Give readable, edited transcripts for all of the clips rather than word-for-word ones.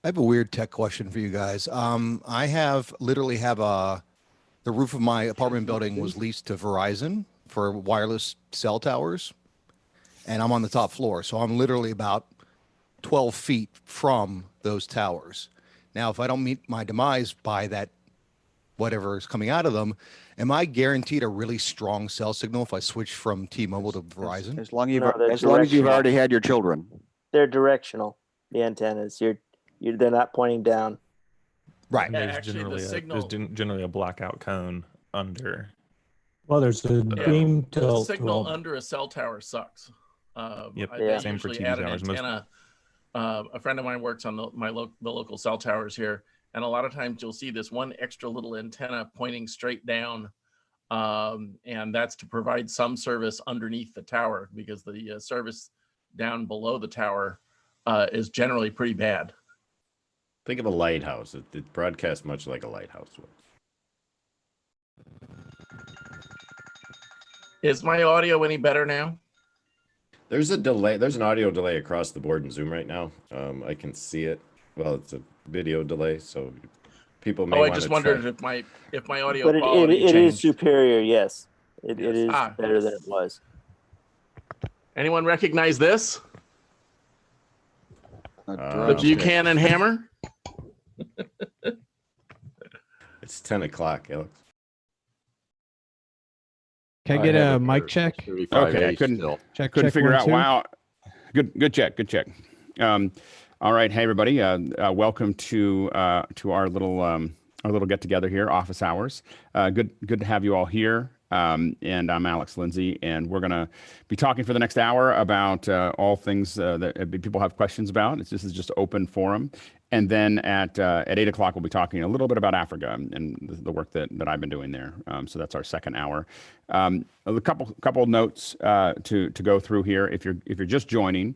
I have a weird tech question for you guys. I have literally have the roof of my apartment building was leased to Verizon for wireless cell towers, and I'm on the top floor, so I'm literally about 12 feet from those towers. Now, if I don't meet my demise by that whatever is coming out of them, am I guaranteed a really strong cell signal if I switch from T-Mobile to Verizon? As long No, they're as you've directional. already had your children. They're directional. The antennas. They're not pointing down. Right. And Yeah, there's actually, generally the a signal. there's generally a blackout cone under. Well, there's a beam The tilt. signal under a cell tower sucks. Yep, They same for usually TV add an towers. antenna. A friend of mine works on the local cell towers here, and a lot of times you'll see this one extra little antenna pointing straight down, and that's to provide some service underneath the tower because the service down below the tower is generally pretty bad. Think of a lighthouse. It broadcasts much like a lighthouse would. Is my audio any better now? There's a delay. There's an audio delay across the board in Zoom right now. I can see it. Well, it's a video delay, so people may. I just wondered if my audio But quality it is changed. superior. Yes, it Yes. is Ah, better yes. than it was. Anyone recognize this? The The Buchanan hammer? It's 10 o'clock, Alex. Can I get a mic check? Okay, I couldn't figure out. 1, 2. Wow, good check. All right, hey everybody, welcome to our little get together here, office hours. Good to have you all here. And I'm Alex Lindsay, and we're gonna be talking for the next hour about all things that people have questions about. This is just open forum. And then at 8 o'clock, we'll be talking a little bit about Africa and the work that I've been doing there. So that's our second hour. A couple notes to go through here. If you're just joining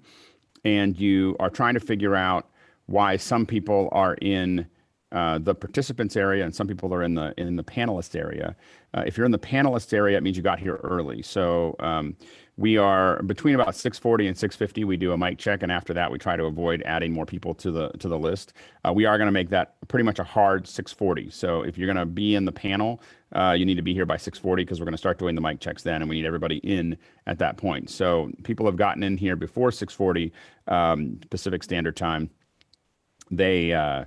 and you are trying to figure out why some people are in the participants area and some people are in the panelist area. If you're in the panelist area, it means you got here early. So we are between about 6:40 and 6:50. We do a mic check, and after that, we try to avoid adding more people to the list. We are going to make that pretty much a hard 6:40. So if you're going to be in the panel, you need to be here by 6:40 because we're going to start doing the mic checks then, and we need everybody in at that point. So people have gotten in here before 6:40 Pacific Standard Time. They'll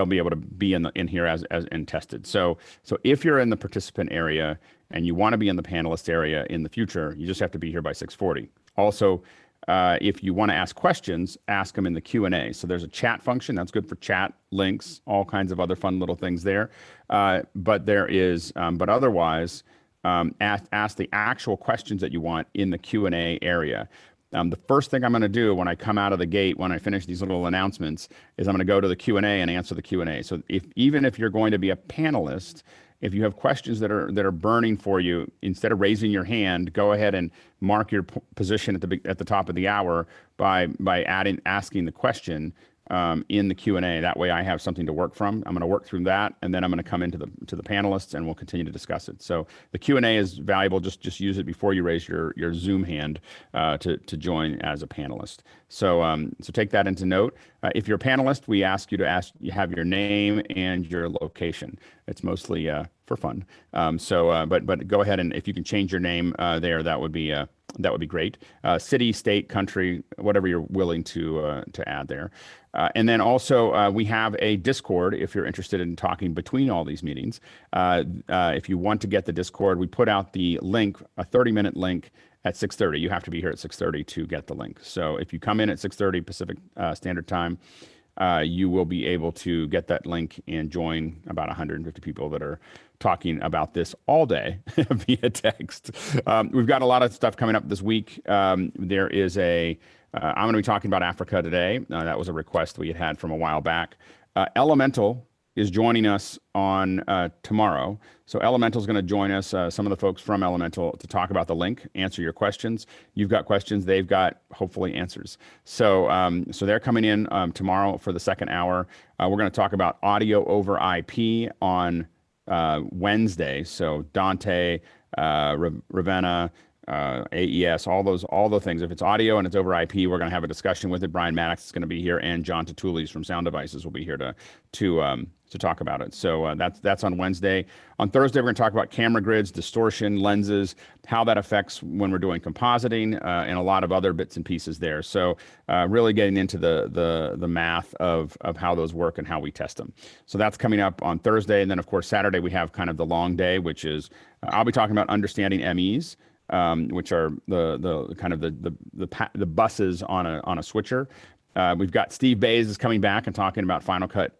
be able to be in here as and tested. So if you're in the participant area and you want to be in the panelist area in the future, you just have to be here by 6:40. Also, if you want to ask questions, ask them in the Q&A. So there's a chat function that's good for chat links, all kinds of other fun little things there. But otherwise, ask the actual questions that you want in the Q&A area. The first thing I'm going to do when I come out of the gate, when I finish these little announcements, is I'm going to go to the Q&A and answer the Q&A. So even if you're going to be a panelist, if you have questions that are burning for you, instead of raising your hand, go ahead and mark your position at the top of the hour by asking the question in the Q&A. That way I have something to work from. I'm going to work through that, and then I'm going to come into the panelists, and we'll continue to discuss it. So the Q&A is valuable. Just use it before you raise your Zoom hand to join as a panelist. So take that into note. If you're a panelist, we ask you to have your name and your location. It's mostly for fun. But go ahead, and if you can change your name there, that would be great. City, state, country, whatever you're willing to add there. And then also we have a Discord if you're interested in talking between all these meetings. If you want to get the Discord, we put out the link, a 30-minute link at 6:30. You have to be here at 6:30 to get the link. So if you come in at 6:30 Pacific Standard Time, you will be able to get that link and join about 150 people that are talking about this all day via text. We've got a lot of stuff coming up this week. There is I'm going to be talking about Africa today. That was a request we had from a while back. Elemental is joining us on tomorrow. So Elemental is going to join us, some of the folks from Elemental, to talk about the link, answer your questions. You've got questions, they've got hopefully answers. So they're coming in tomorrow for the second hour. We're going to talk about audio over IP on Wednesday. So Dante, Ravenna, AES, all the things. If it's audio and it's over IP, we're going to have a discussion with it. Brian Maddox is going to be here, and John Tatulis from Sound Devices will be here to talk about it. So that's on Wednesday. On Thursday, we're going to talk about camera grids, distortion, lenses, how that affects when we're doing compositing, and a lot of other bits and pieces there. So really getting into the math of how those work and how we test them. So that's coming up on Thursday, and then of course Saturday we have kind of the long day, which is I'll be talking about understanding MEs. Which are the kind of the buses on a switcher. We've got Steve Bays is coming back and talking about Final Cut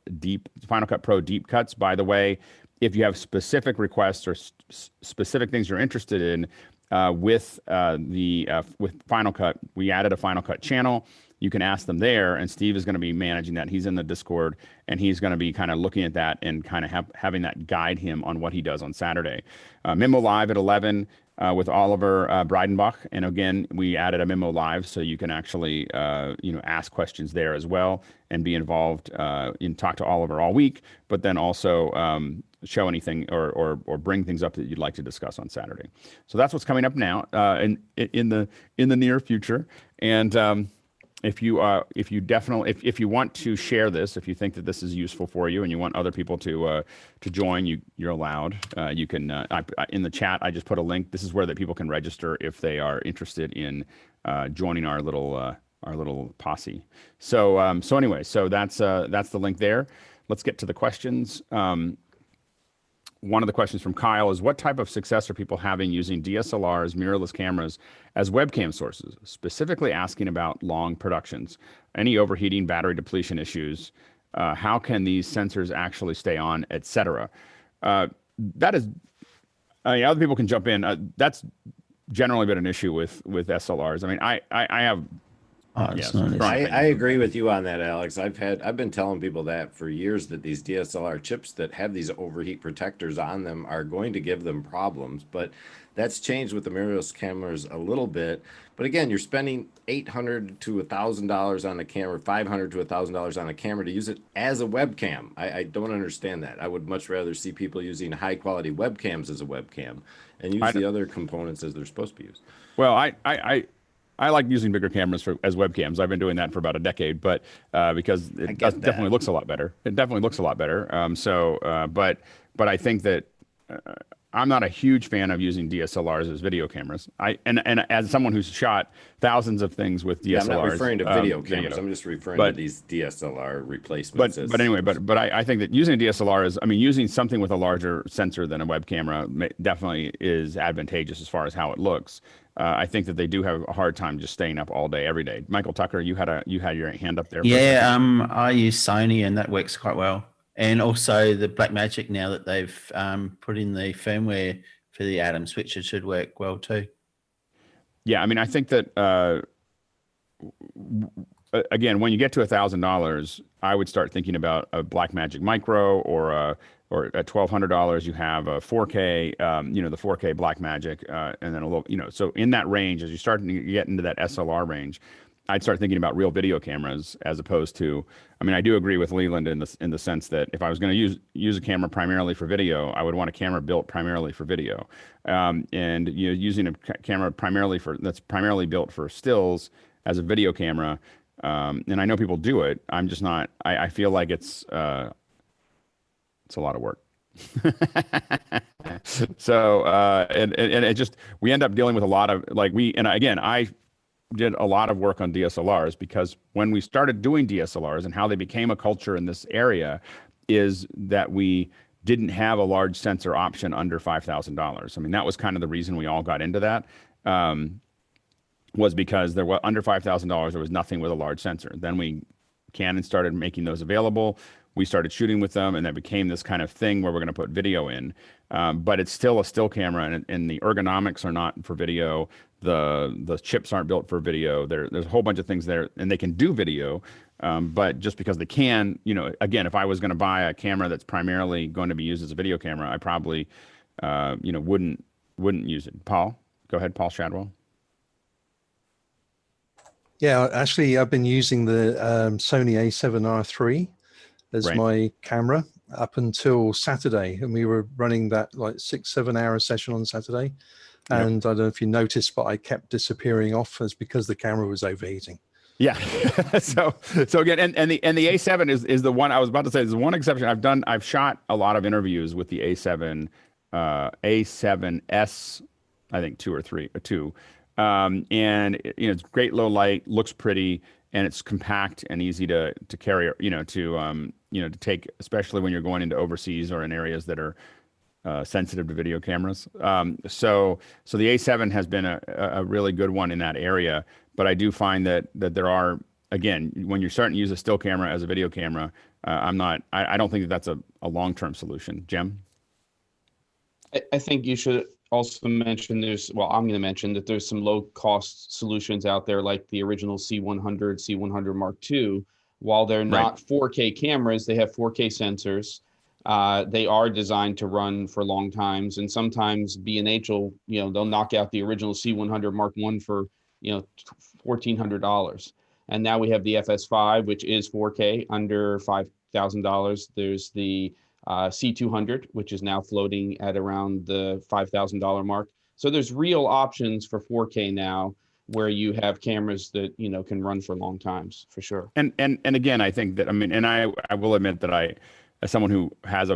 Pro deep cuts. By the way, if you have specific requests or specific things you're interested in with Final Cut, we added a Final Cut channel. You can ask them there, and Steve is going to be managing that. He's in the Discord, and he's going to be kind of looking at that and kind of having that guide him on what he does on Saturday. Mimo Live at 11 with Oliver Breidenbach, and again, we added a Mimo Live, so you can actually ask questions there as well and be involved in talk to Oliver all week, but then also show anything or bring things up that you'd like to discuss on Saturday. So that's what's coming up now in the near future, and. If you want to share this, if you think that this is useful for you and you want other people to join, you're allowed. You can in the chat. I just put a link. This is where that people can register if they are interested in joining our little posse. So anyway, so that's the link there. Let's get to the questions. One of the questions from Kyle is, what type of success are people having using DSLRs, mirrorless cameras as webcam sources, specifically asking about long productions, any overheating, battery depletion issues, how can these sensors actually stay on, etc. That is, other people can jump in. That's generally been an issue with SLRs. I mean, I have. I agree with you on that, Alex. I've been telling people that for years, that these DSLR chips that have these overheat protectors on them are going to give them problems, but that's changed with the mirrorless cameras a little bit. But again, you're spending $800 to $1,000 on a camera, $500 to $1,000 on a camera to use it as a webcam. I don't understand that. I would much rather see people using high quality webcams as a webcam and use the other components as they're supposed to be used. Well, I like using bigger cameras as webcams. I've been doing that for about a decade, but because it definitely looks a lot better. It definitely looks a lot better. But I think that I'm not a huge fan of using DSLRs as video cameras. And as someone who's shot thousands of things with DSLRs, I'm not referring to video cameras. I'm just referring to these DSLR replacements. But anyway, I think that using a DSLR is, using something with a larger sensor than a web camera definitely is advantageous as far as how it looks. I think that they do have a hard time just staying up all day, every day. Michael Tucker, you had your hand up there. Yeah, I use Sony, and that works quite well. And also the Blackmagic, now that they've put in the firmware for the Atem switcher, should work well too. Yeah, I think that again, when you get to $1,000, I would start thinking about a Blackmagic Micro, or at $1,200 you have a 4K, the 4K Blackmagic, and then a little, so in that range, as you start to get into that SLR range, I'd start thinking about real video cameras as opposed to, I do agree with Leland in the sense that if I was going to use a camera primarily for video, I would want a camera built primarily for video. And using a camera that's primarily built for stills as a video camera, and I know people do it, I'm just not, I feel like it's a lot of work. So, and it just, we end up dealing with a lot of, I did a lot of work on DSLRs because when we started doing DSLRs and how they became a culture in this area is that we didn't have a large sensor option under $5,000. That was kind of the reason we all got into that, was because there was under $5,000, there was nothing with a large sensor. Then Canon started making those available. We started shooting with them, and that became this kind of thing where we're going to put video in. But it's still a still camera, and the ergonomics are not for video. The chips aren't built for video. There's a whole bunch of things there, and they can do video. But just because they can, again, if I was going to buy a camera that's primarily going to be used as a video camera, I probably, wouldn't use it. Paul, go ahead, Paul Shadwell. Yeah, actually, I've been using the Sony A7R III as my camera up until Saturday, and we were running that like 6-7 hour session on Saturday. And I don't know if you noticed, but I kept disappearing off as because the camera was overheating. Yeah. so again, and the A7 is the one I was about to say. There's one exception. I've shot a lot of interviews with the A7, A7S, I think 2 or 3, 2, and it's great low light, looks pretty, and it's compact and easy to carry. To take, especially when you're going into overseas or in areas that are sensitive to video cameras. So the A7 has been a really good one in that area. But I do find that there are, again, when you're starting to use a still camera as a video camera, I don't think that's a long-term solution. Jim? I think you should also mention I'm going to mention that there's some low-cost solutions out there like the original C100, C100 Mark II. While they're not 4K cameras, they have 4K sensors. They are designed to run for long times, and sometimes B&H will, they'll knock out the original C100 Mark I for $1,400. And now we have the FS5, which is 4K under $5,000. There's the C200, which is now floating at around the $5,000 mark. So there's real options for 4K now, where you have cameras that can run for long times, for sure. And again, I think that I will admit that as someone who has a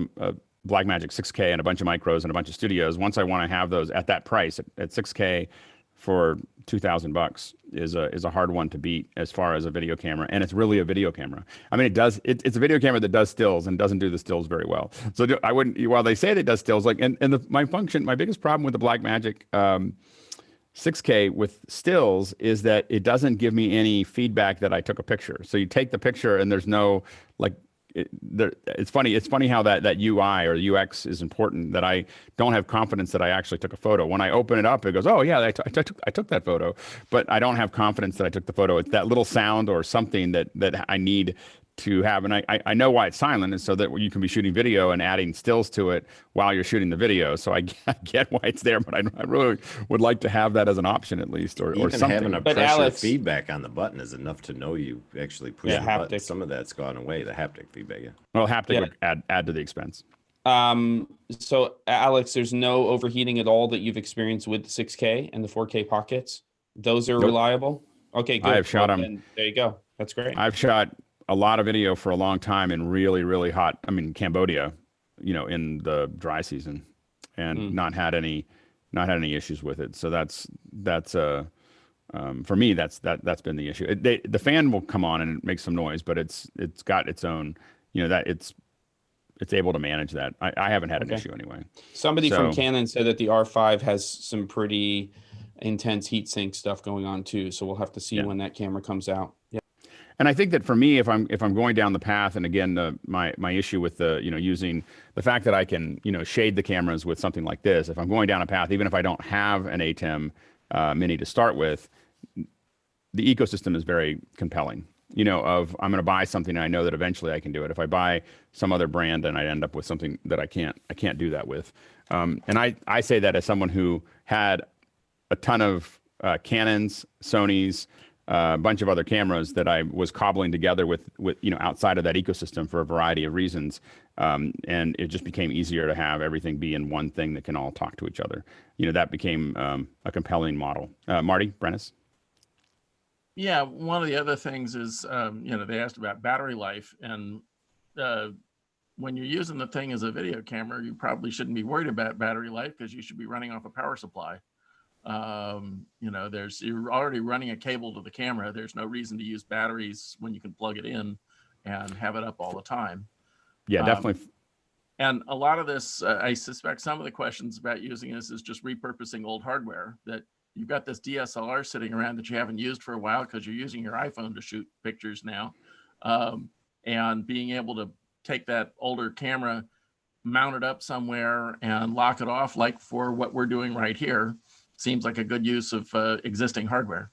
Blackmagic 6K and a bunch of micros and a bunch of studios, once I want to have those at that price at 6K for $2,000 is a hard one to beat as far as a video camera, and it's really a video camera. It's a video camera that does stills and doesn't do the stills very well. So I wouldn't, while they say that it does stills, my biggest problem with the Blackmagic 6K with stills is that it doesn't give me any feedback that I took a picture. So you take the picture and there's no it's funny how that UI or UX is important, that I don't have confidence that I actually took a photo. When I open it up, it goes, oh yeah, I took that photo, but I don't have confidence that I took the photo. It's that little sound or something that I need to have. And I know why it's silent is so that you can be shooting video and adding stills to it while you're shooting the video. So I get why it's there, but I really would like to have that as an option at least, or something. Having a pressure feedback on the button is enough to know you actually push the button. Some of that's gone away, the haptic feedback. Yeah. Well, haptic would add to the expense. So Alex, there's no overheating at all that you've experienced with the 6K and the 4K pockets? Those are reliable? Okay, good. I have shot them. There you go. That's great. I've shot a lot of video for a long time in really, really hot, Cambodia, in the dry season, and not had any issues with it. So that's for me, that's been the issue. The fan will come on and it makes some noise, but it's got its own, that it's able to manage that. I haven't had an issue anyway. Somebody from Canon said that the R5 has some pretty intense heat sink stuff going on too. So we'll have to see when that camera comes out. Yeah. And I think that for me, if I'm going down the path, and again, my issue with using the fact that I can shade the cameras with something like this, if I'm going down a path, even if I don't have an Atem Mini to start with, the ecosystem is very compelling. I'm going to buy something and I know that eventually I can do it. If I buy some other brand, then I end up with something that I can't do that with. And I say that as someone who had a ton of Canons, Sonys, a bunch of other cameras that I was cobbling together with outside of that ecosystem for a variety of reasons. And it just became easier to have everything be in one thing that can all talk to each other. That became a compelling model. Marty, Brennis? Yeah, one of the other things is, they asked about battery life, and when you're using the thing as a video camera, you probably shouldn't be worried about battery life because you should be running off a power supply. You're already running a cable to the camera. There's no reason to use batteries when you can plug it in and have it up all the time. Yeah, definitely. And a lot of this, I suspect some of the questions about using this is just repurposing old hardware, that you've got this DSLR sitting around that you haven't used for a while because you're using your iPhone to shoot pictures now. And being able to take that older camera, mount it up somewhere and lock it off, like for what we're doing right here, seems like a good use of existing hardware.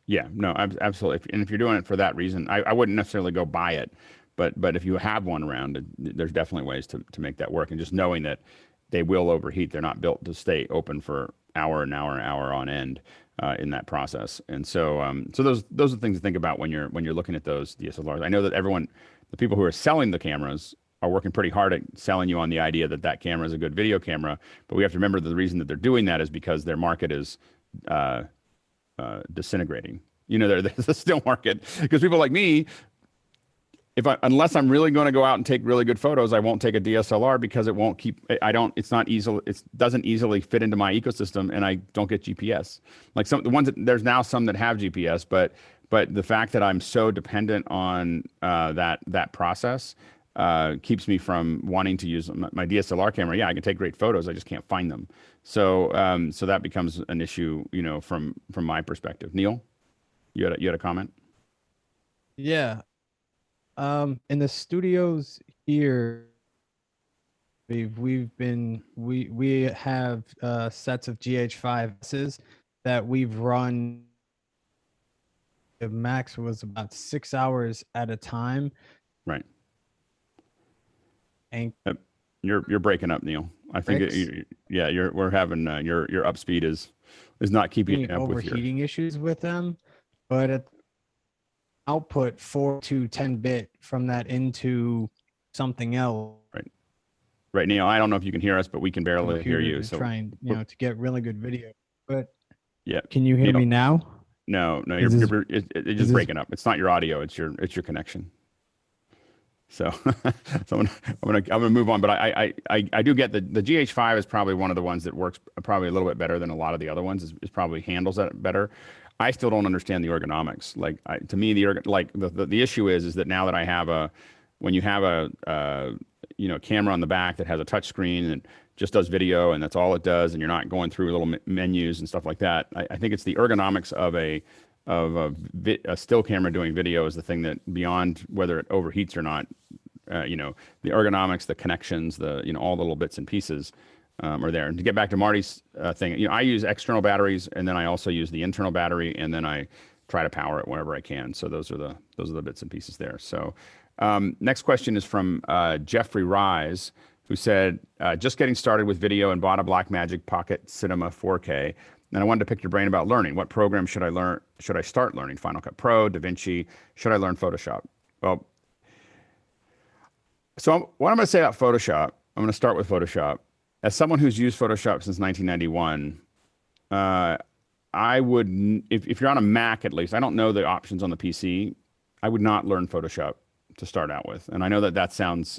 Yeah, no, absolutely. And if you're doing it for that reason, I wouldn't necessarily go buy it, but if you have one around, there's definitely ways to make that work. And just knowing that they will overheat, they're not built to stay open for hour on end in that process. And so those are things to think about when you're looking at those DSLRs. I know that the people who are selling the cameras are working pretty hard at selling you on the idea that that camera is a good video camera. But we have to remember that the reason that they're doing that is because their market is disintegrating. You know, there's a still market because people like me, unless I'm really going to go out and take really good photos, I won't take a DSLR because it won't keep, it's not easily, it doesn't easily fit into my ecosystem, and I don't get GPS. Like the ones that, there's now some that have GPS, but the fact that I'm so dependent on that process keeps me from wanting to use my DSLR camera. Yeah, I can take great photos, I just can't find them. So that becomes an issue, you know, from my perspective. Neil, you had a comment? Yeah. In the studios here, we have sets of GH5s that we've run. The max was about 6 hours at a time. Right. And you're breaking up, Neil. I think we're having your up speed is not keeping up with your overheating issues with them, but at output 4 to 10 bit from that into something else. Right, Neil. I don't know if you can hear us, but we can barely hear you. So trying, to get really good video. But yeah, can you hear me now? No, it's just breaking up. It's not your audio. It's your connection. So, I'm gonna move on. But I do get the GH5 is probably one of the ones that works probably a little bit better than a lot of the other ones. Is probably handles that better. I still don't understand the ergonomics. Like to me, the issue is that now that I have when you have a camera on the back that has a touch screen and just does video, and that's all it does, and you're not going through little menus and stuff like that. I think it's the ergonomics of a still camera doing video is the thing that, beyond whether it overheats or not, the ergonomics, the connections, all the little bits and pieces are there. And to get back to Marty's thing, I use external batteries, and then I also use the internal battery, and then I try to power it whenever I can. So those are the bits and pieces there. So next question is from Jeffrey Rise, who said, just getting started with video and bought a Blackmagic Pocket Cinema 4K. And I wanted to pick your brain about learning. What program should I start learning? Final Cut Pro, DaVinci? Should I learn Photoshop? Well, so what I'm going to say about Photoshop, I'm going to start with Photoshop. As someone who's used Photoshop since 1991, I would, if you're on a Mac at least, I don't know the options on the PC, I would not learn Photoshop to start out with. And I know that sounds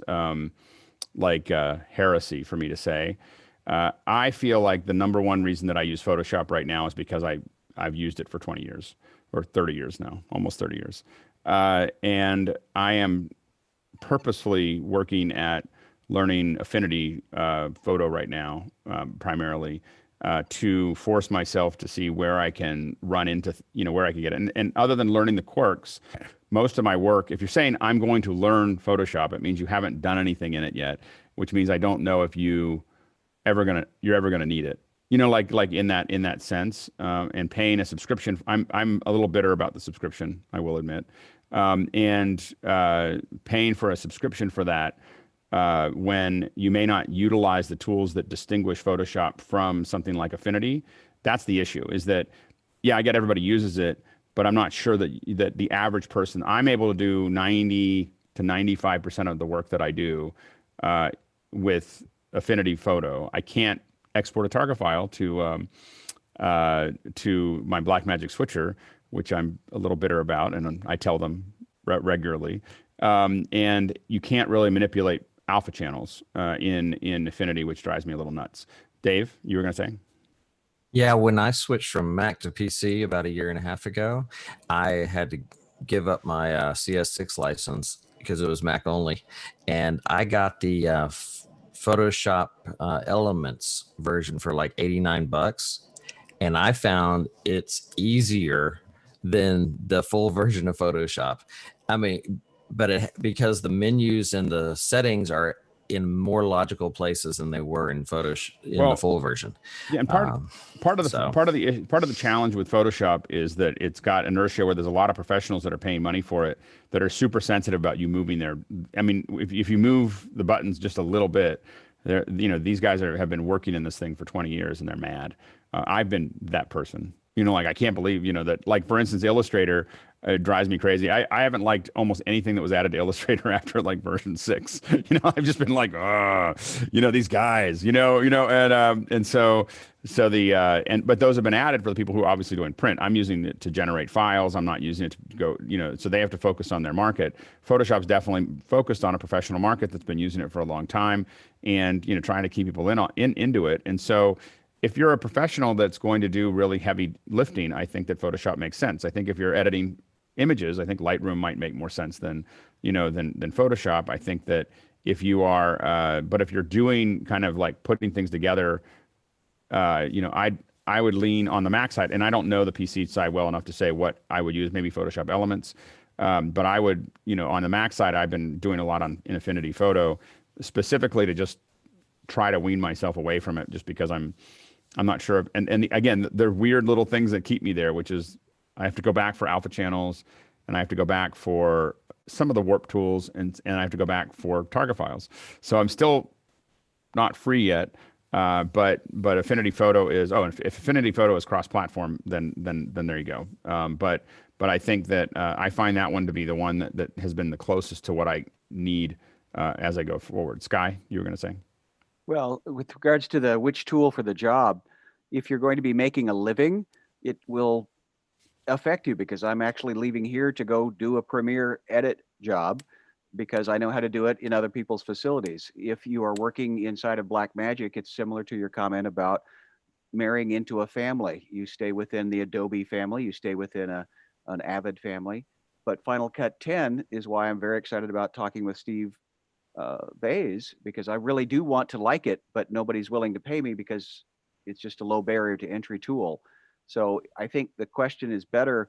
like heresy for me to say. I feel like the number one reason that I use Photoshop right now is because I've used it for 20 years or 30 years now, almost 30 years. And I am purposefully working at learning Affinity photo right now, primarily, to force myself to see where I can run into, where I can get it. And other than learning the quirks, most of my work, if you're saying I'm going to learn Photoshop, it means you haven't done anything in it yet, which means I don't know if you're ever gonna need it. Like in that sense, and paying a subscription. I'm a little bitter about the subscription, I will admit, and paying for a subscription for that when you may not utilize the tools that distinguish Photoshop from something like Affinity. That's the issue. Is that, yeah, I get everybody uses it, but I'm not sure that the average person, I'm able to do 90 to 95% of the work that I do with Affinity Photo. I can't export a Targa file to my Blackmagic switcher, which I'm a little bitter about, and I tell them regularly. And you can't really manipulate alpha channels in Affinity, which drives me a little nuts. Dave, you were going to say? Yeah, when I switched from Mac to PC about a year and a half ago, I had to give up my CS6 license because it was Mac only. And I got the Photoshop Elements version for like $89. And I found it's easier than the full version of Photoshop. I mean, but because the menus and the settings are in more logical places than they were in Photoshop in the full version. Yeah, and part of the challenge with Photoshop is that it's got inertia where there's a lot of professionals that are paying money for it that are super sensitive about you moving their. I mean, if you move the buttons just a little bit, these guys have been working in this thing for 20 years and they're mad. I've been that person. Like I can't believe that. Like for instance, Illustrator. It drives me crazy. I haven't liked almost anything that was added to Illustrator after like version 6. I've just been like, these guys, and but those have been added for the people who are obviously doing print. I'm using it to generate files. I'm not using it to go, so they have to focus on their market. Photoshop's definitely focused on a professional market that's been using it for a long time, and trying to keep people into it. And so if you're a professional that's going to do really heavy lifting, I think that Photoshop makes sense. I think if you're editing images, I think Lightroom might make more sense than Photoshop. I think that if you are, but if you're doing kind of like putting things together, I would lean on the Mac side, and I don't know the PC side well enough to say what I would use. Maybe Photoshop Elements, but I would, on the Mac side, I've been doing a lot in Affinity Photo, specifically to just try to wean myself away from it, just because I'm not sure. Again, there are weird little things that keep me there, which is I have to go back for alpha channels, and I have to go back for some of the warp tools, and I have to go back for target files. So I'm still not free yet. But Affinity Photo is, if Affinity Photo is cross-platform, then there you go. But I think that I find that one to be the one that has been the closest to what I need as I go forward. Sky, you were going to say? Well, with regards to which tool for the job, if you're going to be making a living, it will affect you, because I'm actually leaving here to go do a Premiere edit job because I know how to do it in other people's facilities. If you are working inside of Blackmagic, it's similar to your comment about marrying into a family. You stay within the Adobe family, you stay within an Avid family. But Final Cut 10 is why I'm very excited about talking with Steve Bays, because I really do want to like it, but nobody's willing to pay me because it's just a low barrier to entry tool. So I think the question is better,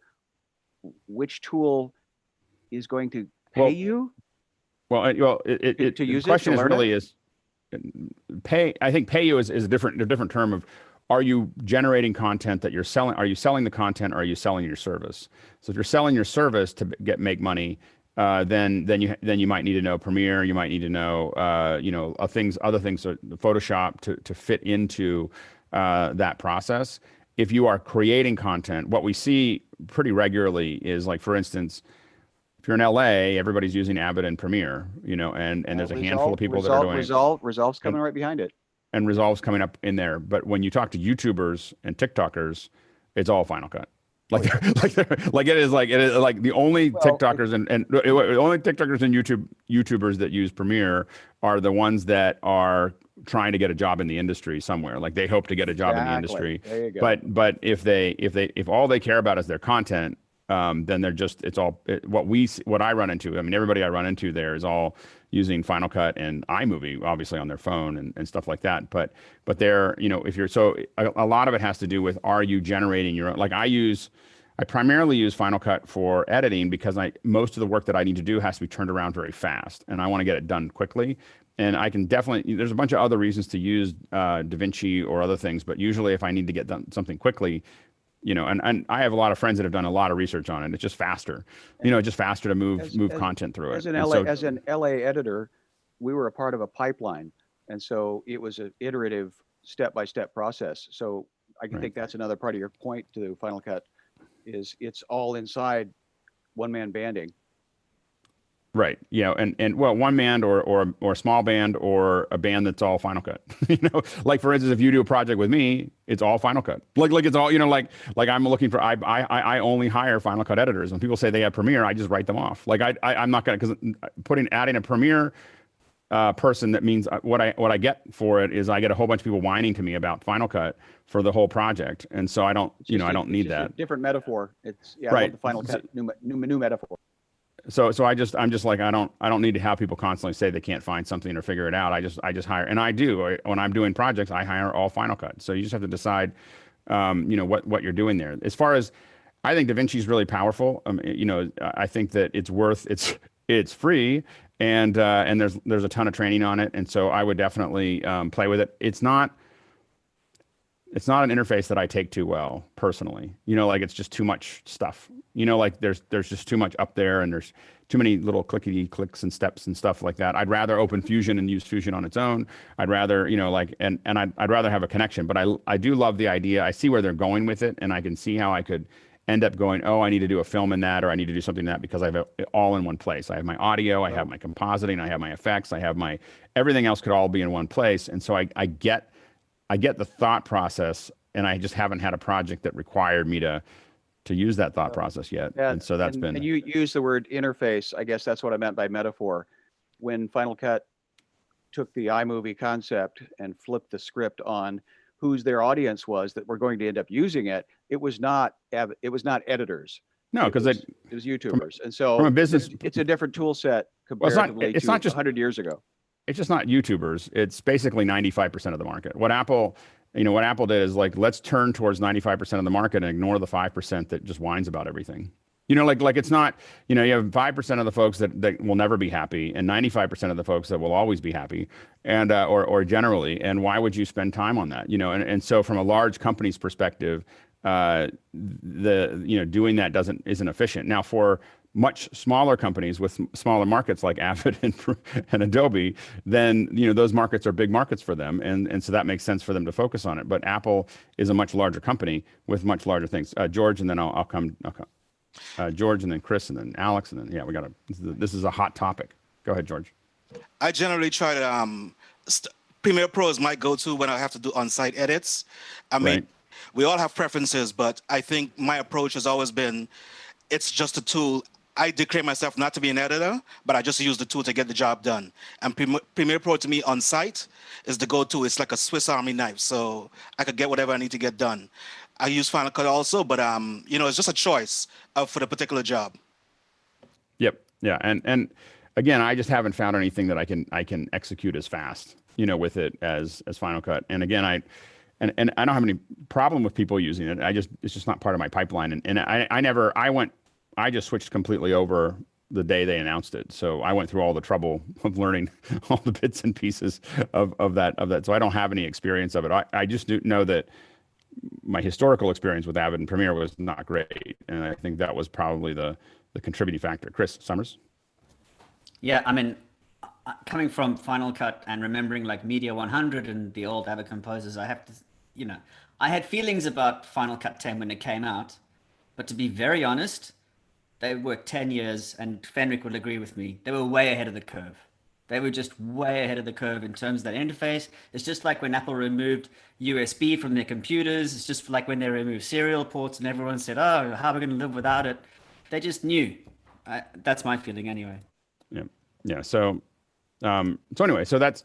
which tool is going to pay you? To use the question is really is pay. I think pay you is a different term of, are you generating content that you're selling? Are you selling the content, or are you selling your service? So if you're selling your service to make money, then you might need to know Premiere. You might need to know other things, Photoshop to fit into that process. If you are creating content, what we see pretty regularly is, like, for instance, if you're in LA, everybody's using Avid and Premiere, and there's a handful of people that are doing Resolve's coming right behind it. And Resolve's coming up in there. But when you talk to YouTubers and TikTokers, it's all Final Cut. It is like the only TikTokers and only TikTokers and YouTubers that use Premiere are the ones that are trying to get a job in the industry somewhere. Like, they hope to get a job in the industry. There you go. But if all they care about is their content, then they're just, what I run into. I mean, everybody I run into there is all using Final Cut and iMovie, obviously, on their phone and stuff like that. But they're, if you're, so a lot of it has to do with, are you generating your own? Like, I primarily use Final Cut for editing, because most of the work that I need to do has to be turned around very fast, and I want to get it done quickly. And I can definitely, there's a bunch of other reasons to use DaVinci or other things, but usually if I need to get done something quickly, and I have a lot of friends that have done a lot of research on it. It's just faster, just faster to move content through it. As an LA editor, we were a part of a pipeline. And so it was an iterative step-by-step process. So I can think that's another part of your point to Final Cut, is it's all inside one-man banding. Right. And one man or a small band, or a band that's all Final Cut. Like, for instance, if you do a project with me, it's all Final Cut. Like it's all, like I'm looking for, I only hire Final Cut editors. When people say they have Premiere, I just write them off. Like, I'm not going to, because adding a Premiere person, that means what I get for it is I get a whole bunch of people whining to me about Final Cut for the whole project. And so I don't, I don't need that. Different metaphor. It's right. I love the Final Cut new metaphor. So I'm just like, I don't need to have people constantly say they can't find something or figure it out. I just hire, and I do, when I'm doing projects, I hire all Final Cut. So you just have to decide, what you're doing there. As far as, I think DaVinci is really powerful. I think that it's free, and there's a ton of training on it. And so I would definitely play with it. It's not an interface that I take too well personally. Like, it's just too much stuff. Like there's just too much up there, and there's too many little clickety clicks and steps and stuff like that. I'd rather open Fusion and use Fusion on its own. I'd rather, and I'd rather have a connection. But I do love the idea. I see where they're going with it, and I can see how I could end up going, oh, I need to do a film in that, or I need to do something in that, because I have it all in one place. I have my audio, I have my compositing, I have my effects, I have my, everything else could all be in one place. And so I get the thought process, and I just haven't had a project that required me to use that thought process yet. Yeah, and so that's been. And you use the word interface. I guess that's what I meant by metaphor. When Final Cut took the iMovie concept and flipped the script on whose their audience was that were going to end up using it, it was not editors. No, because it was YouTubers. And so from a business, it's a different tool set Well, comparatively it's to not just 100 years ago. It's just not YouTubers. It's basically 95% of the market. What Apple did is like, let's turn towards 95% of the market and ignore the 5% that just whines about everything. Like it's not, you have 5% of the folks that will never be happy, and 95% of the folks that will always be happy, and or generally. And why would you spend time on that? And so from a large company's perspective, doing that isn't efficient. Now, for much smaller companies with smaller markets like Avid and Adobe, then those markets are big markets for them, and so that makes sense for them to focus on it. But Apple is a much larger company with much larger things. George, and then I'll come. George, and then Chris, and then Alex, and then this is a hot topic. Go ahead, George. I generally try to Premiere Pro is my go-to when I have to do on-site edits. I mean, we all have preferences, but I think my approach has always been, it's just a tool. I declare myself not to be an editor, but I just use the tool to get the job done. And Premiere Pro to me on site is the go-to. It's like a Swiss Army knife, so I could get whatever I need to get done. I use Final Cut also, but it's just a choice for the particular job. Yep. Yeah. And again, I just haven't found anything that I can execute as fast, with it as Final Cut. And again, I don't have any problem with people using it. It's just not part of my pipeline. And I just switched completely over the day they announced it. So I went through all the trouble of learning all the bits and pieces of that. So I don't have any experience of it. I just do know that my historical experience with Avid and Premiere was not great. And I think that was probably the contributing factor. Chris Summers? Yeah, I mean, coming from Final Cut and remembering like Media 100 and the old Avid composers, I have to, I had feelings about Final Cut 10 when it came out. But to be very honest, they worked 10 years, and Fenric will agree with me, they were way ahead of the curve. They were just way ahead of the curve in terms of that interface. It's just like when Apple removed USB from their computers. It's just like when they removed serial ports and everyone said, oh, how are we going to live without it? They just knew. That's my feeling anyway. Yeah. Yeah. So anyway, so that's,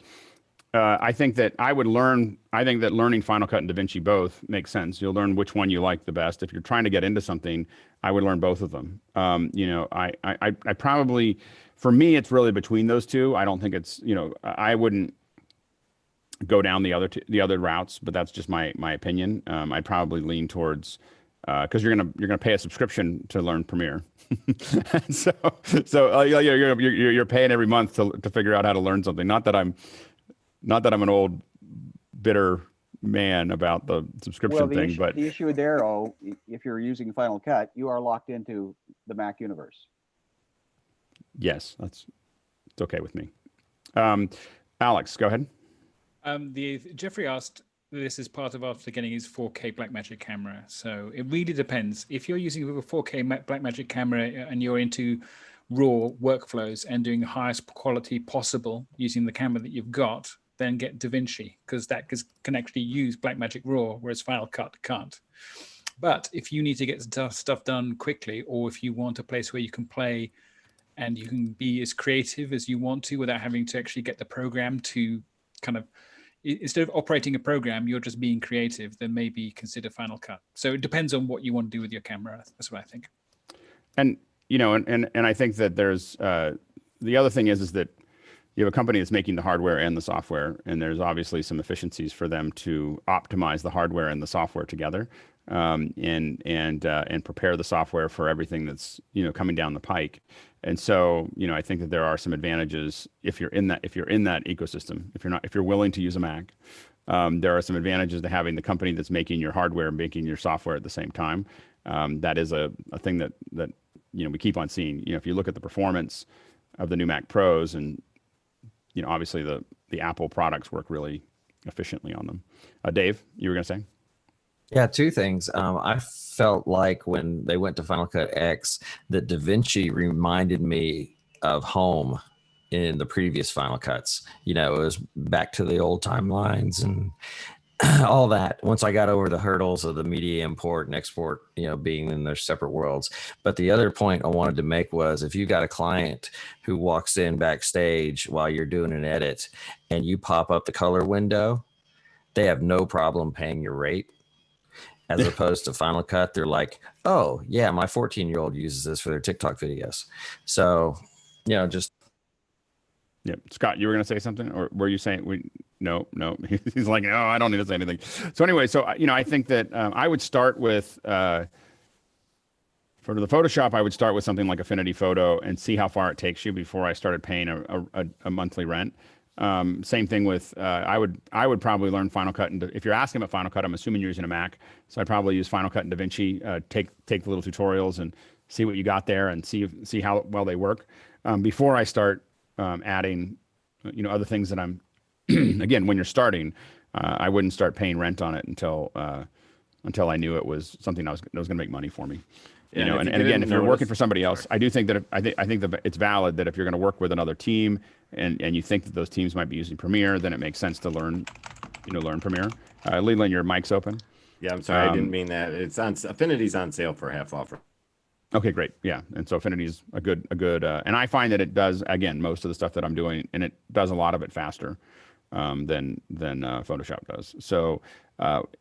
I think that learning Final Cut and DaVinci both makes sense. You'll learn which one you like the best. If you're trying to get into something, I would learn both of them. I probably, for me, it's really between those two. I don't think it's, I wouldn't go down the other routes, but that's just my opinion. I'd probably lean towards, because you're gonna pay a subscription to learn Premiere, so you're paying every month to figure out how to learn something. Not that I'm an old bitter man about the subscription thing, but the issue there, if you're using Final Cut, you are locked into the Mac universe. Yes, it's okay with me. Alex, go ahead. Jeffrey asked, this is part of after getting his 4K Blackmagic camera. So it really depends. If you're using a 4K Blackmagic camera and you're into raw workflows and doing the highest quality possible using the camera that you've got, then get DaVinci, because that can actually use Blackmagic RAW, whereas Final Cut can't. But if you need to get stuff done quickly, or if you want a place where you can play and you can be as creative as you want to without having to actually get the program to kind of, instead of operating a program, you're just being creative, then maybe consider Final Cut. So it depends on what you want to do with your camera. That's what I think. And, and I think that there's, the other thing is that you have a company that's making the hardware and the software, and there's obviously some efficiencies for them to optimize the hardware and the software together, and prepare the software for everything that's coming down the pike. And so I think that there are some advantages if you're in that ecosystem. If you're willing to use a Mac, there are some advantages to having the company that's making your hardware and making your software at the same time. That is a thing that we keep on seeing. If you look at the performance of the new Mac Pros, and obviously the Apple products work really efficiently on them. Dave, you were going to say? Yeah, two things. I felt like when they went to Final Cut X, that DaVinci reminded me of home in the previous Final Cuts. You know, it was back to the old timelines and all that. Once I got over the hurdles of the media import and export, you know, being in their separate worlds. But the other point I wanted to make was if you got a client who walks in backstage while you're doing an edit and you pop up the color window, they have no problem paying your rate. As opposed to Final Cut, they're like, oh, yeah, my 14-year-old uses this for their TikTok videos. So, you know, just. Yeah. Scott, you were going to say something, or were you saying no? He's like, no, I don't need to say anything. So anyway, you know, I think that I would start with, for the Photoshop, I would start with something like Affinity Photo and see how far it takes you before I started paying a monthly rent. Same thing with, I would probably learn Final Cut. And if you're asking about Final Cut, I'm assuming you're using a Mac. So I'd probably use Final Cut and DaVinci, take the little tutorials and see what you got there and see how well they work. Before I start adding, you know, other things that I'm, again, when you're starting, I wouldn't start paying rent on it until I knew it was something that was going to make money for me. You know, and again, if you're working for somebody else, I do think that I think that it's valid that if you're going to work with another team and you think that those teams might be using Premiere, then it makes sense to learn Premiere. Leland, your mic's open. Yeah, I'm sorry, I didn't mean that. It's on Affinity's on sale for half offer. Okay, great. Yeah, and so Affinity is a good, and I find that it does, again, most of the stuff that I'm doing, and it does a lot of it faster than Photoshop does. So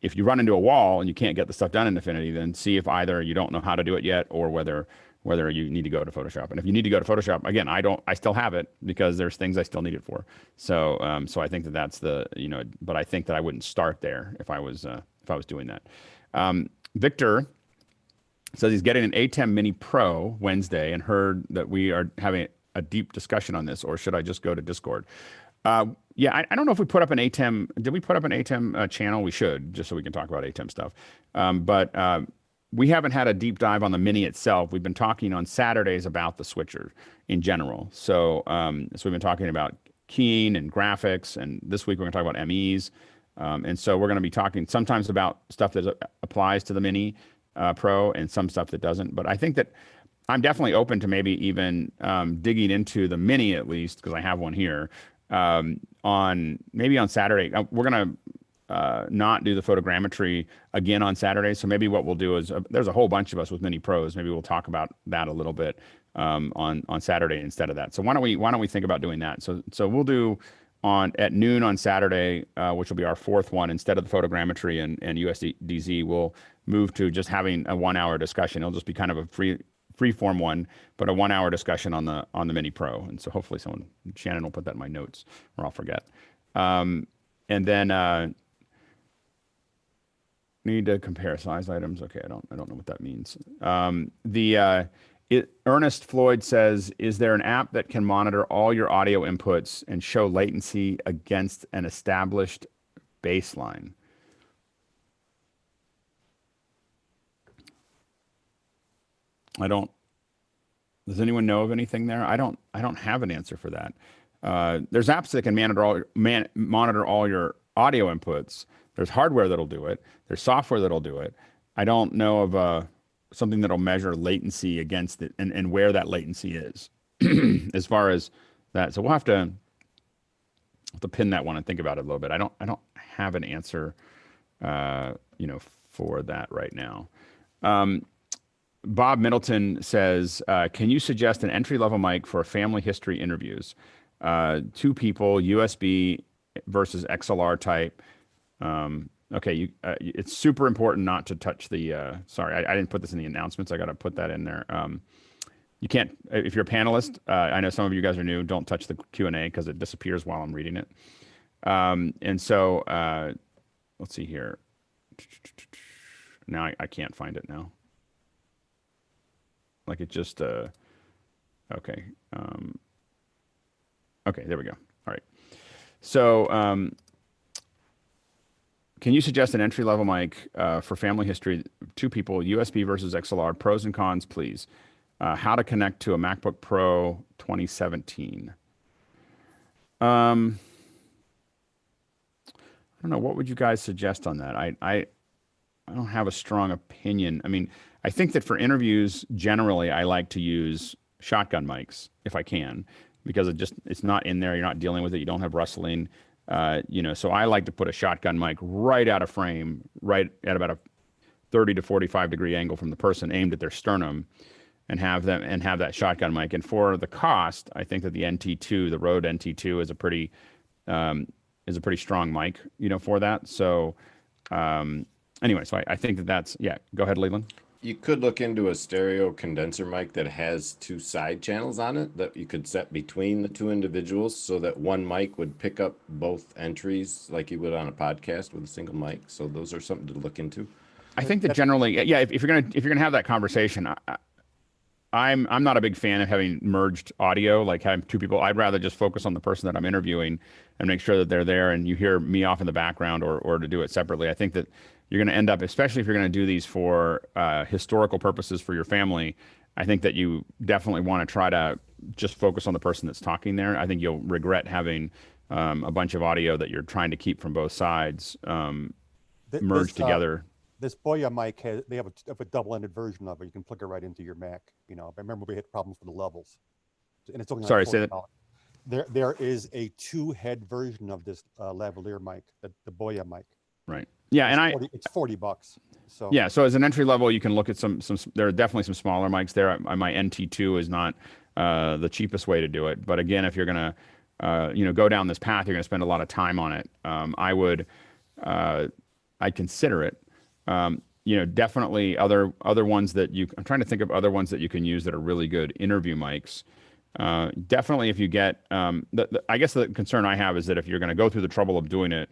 if you run into a wall and you can't get the stuff done in Affinity, then see if either you don't know how to do it yet, or whether you need to go to Photoshop. And if you need to go to Photoshop, again, I still have it because there's things I still need it for. So I think that's the, you know, but I think that I wouldn't start there if I was doing that. Victor says he's getting an Atem Mini Pro Wednesday and heard that we are having a deep discussion on this, or should I just go to Discord? Yeah, I don't know if we put up an Atem. Did we put up an Atem channel? We should, just so we can talk about Atem stuff. But we haven't had a deep dive on the Mini itself. We've been talking on Saturdays about the switcher in general. So we've been talking about keying and graphics, and this week we're going to talk about MEs. And so we're going to be talking sometimes about stuff that applies to the Mini Pro and some stuff that doesn't. But I think that I'm definitely open to maybe even digging into the Mini, at least, because I have one here, on Saturday. We're going to not do the photogrammetry again on Saturday. So maybe what we'll do is there's a whole bunch of us with Mini Pros. Maybe we'll talk about that a little bit on Saturday instead of that. So why don't we think about doing that? So we'll do at noon on Saturday, which will be our fourth one, instead of the photogrammetry and USDZ, we'll move to just having a 1 hour discussion. It'll just be kind of a free form one, but a 1 hour discussion on the Mini Pro. And so hopefully Shannon will put that in my notes, or I'll forget. And then need to compare size items. Okay, I don't know what that means. Ernest Floyd says, is there an app that can monitor all your audio inputs and show latency against an established baseline? Does anyone know of anything there? I don't have an answer for that. There's apps that can monitor all your audio inputs. There's hardware that'll do it. There's software that'll do it. I don't know of something that'll measure latency against it and where that latency is as far as that. So we'll have to pin that one and think about it a little bit. I don't have an answer, for that right now. Bob Middleton says, can you suggest an entry-level mic for family history interviews? 2 people, USB versus XLR type. Okay, it's super important not to touch the, sorry, I didn't put this in the announcements. I got to put that in there. You can't, if you're a panelist, I know some of you guys are new, don't touch the Q&A because it disappears while I'm reading it. And so, let's see here. Now I can't find it now. Like it just, okay. Okay, there we go. All right. So, can you suggest an entry-level mic for family history, 2 people, USB versus XLR, pros and cons, please? How to connect to a MacBook Pro 2017. I don't know. What would you guys suggest on that? have a strong opinion. I mean, I think that for interviews, generally, I like to use shotgun mics if I can, because it's not in there. You're not dealing with it. You don't have rustling. So I like to put a shotgun mic right out of frame, right at about a 30 to 45 degree angle from the person, aimed at their sternum, and have that shotgun mic. And for the cost, I think that the NT2, the Rode NT2, is a pretty strong mic, for that. So anyway, so I think that's, yeah. Go ahead, Leland. You could look into a stereo condenser mic that has 2 side channels on it that you could set between the 2 individuals, so that one mic would pick up both entries like you would on a podcast with a single mic. So those are something to look into. I think that generally, yeah, if you're gonna have that conversation, I'm not a big fan of having merged audio, like having 2 people. I'd rather just focus on the person that I'm interviewing and make sure that they're there, and you hear me off in the background, or to do it separately. I think that you're going to end up, especially if you're going to do these for historical purposes for your family, I think that you definitely want to try to just focus on the person that's talking there. I think you'll regret having a bunch of audio that you're trying to keep from both sides merged together. This Boya mic they have a double-ended version of it. You can plug it right into your Mac. I remember we had problems with the levels, and it's only Sorry, like say that. There is a 2-head version of this lavalier mic, the Boya mic. Right. Yeah, and it's $40. So yeah, so as an entry level, you can look at some. There are definitely some smaller mics there. My NT2 is not the cheapest way to do it, but again, if you're gonna go down this path, you're gonna spend a lot of time on it. I'd consider it. Definitely other ones that I'm trying to think of other ones that you can use that are really good interview mics. Definitely, if you get, I guess the concern I have is that if you're going to go through the trouble of doing it,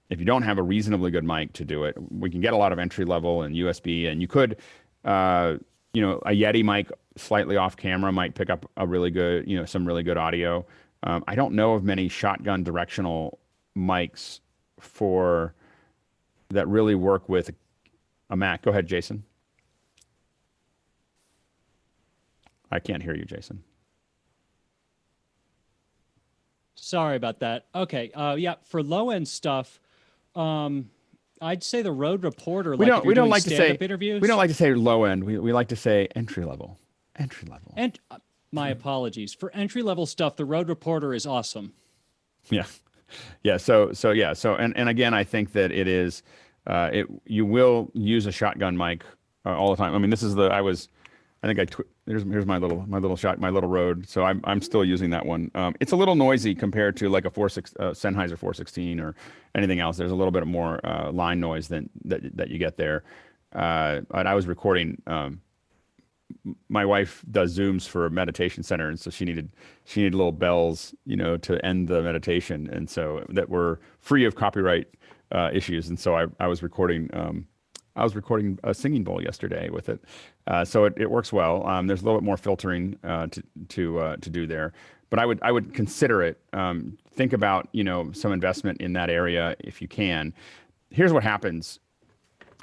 if you don't have a reasonably good mic to do it, we can get a lot of entry level and USB, and you could, a Yeti mic slightly off camera might pick up a really good, some really good audio. I don't know of many shotgun directional mics that really work with a Mac. Go ahead, Jason. I can't hear you, Jason. Sorry about that. Okay. Yeah, for low end stuff, I'd say the Rode Reporter. We don't like to say interviews. We don't like to say low end. We like to say entry level. Entry level. And my apologies for entry level stuff. The Rode Reporter is awesome. Yeah, yeah. So and again, I think that it is. You will use a shotgun mic all the time. I mean, this is here's my little Rode. So I'm still using that one. It's a little noisy compared to like a Sennheiser 416 or anything else. There's a little bit more line noise that you get there. And I was recording. My wife does Zooms for a meditation center, and so she needed little bells, to end the meditation, and so that were free of copyright issues. And so I was recording a singing bowl yesterday with it, so it works well. There's a little bit more filtering to do there, but I would consider it. Think about some investment in that area if you can. Here's what happens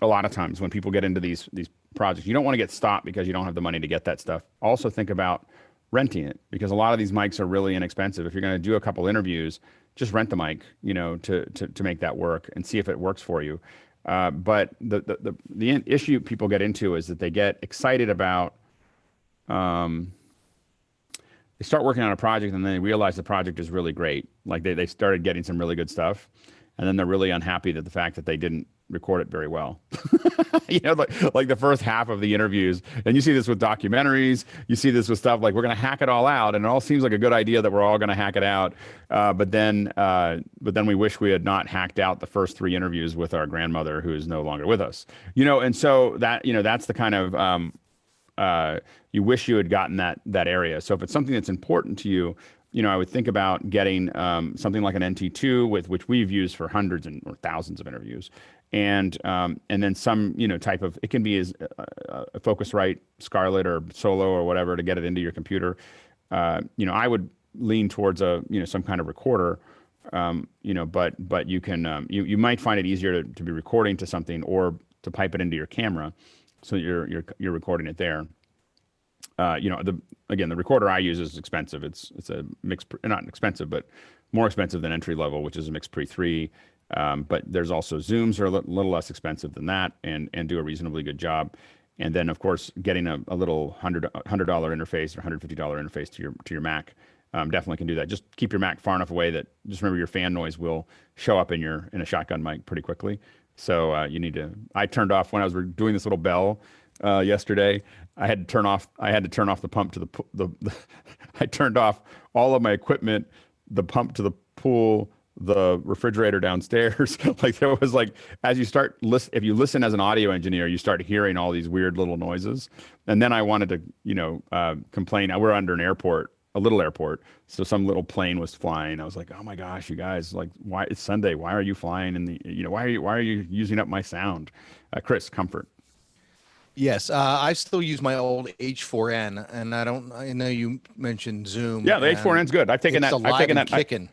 a lot of times when people get into these projects. You don't want to get stopped because you don't have the money to get that stuff. Also think about renting it, because a lot of these mics are really inexpensive. If you're going to do a couple interviews, just rent the mic, to make that work and see if it works for you. But the issue people get into is that they get excited about, they start working on a project and then they realize the project is really great. Like they started getting some really good stuff, and then they're really unhappy that the fact that they didn't record it very well. Like the first half of the interviews, and you see this with documentaries, you see this with stuff like we're going to hack it all out, and it all seems like a good idea that we're all going to hack it out, but then we wish we had not hacked out the first 3 interviews with our grandmother, who is no longer with us. And so that's the kind of you wish you had gotten that area. So if it's something that's important to you, I would think about getting something like an NT2, which we've used for hundreds or thousands of interviews, and then some type of, it can be as a Focusrite Scarlett or Solo or whatever to get it into your computer. I would lean towards some kind of recorder, but you can you might find it easier to be recording to something or to pipe it into your camera, so you're recording it there. The recorder I use is expensive. It's a mix, not expensive, but more expensive than entry level, which is a Mix Pre 3. But there's also zooms are a little less expensive than that and do a reasonably good job. And then of course getting a little $100 interface or $150 interface to your Mac definitely can do that. Just keep your Mac far enough away that just remember your fan noise will show up in a shotgun mic pretty quickly. So you need to. I turned off when I was doing this little bell yesterday. I had to turn off the pump to the I turned off all of my equipment, the pump to the pool, the refrigerator downstairs. Like there was like, as you start if you listen as an audio engineer, you start hearing all these weird little noises. And then I wanted to, complain. We're under an airport, a little airport. So some little plane was flying. I was like, oh my gosh, you guys, like, why it's Sunday? Why are you flying in why are you using up my sound? Chris, comfort. Yes, I still use my old H4n, and I know you mentioned Zoom. Yeah, the H4n's good. I've taken that. I've taken that. Kicking.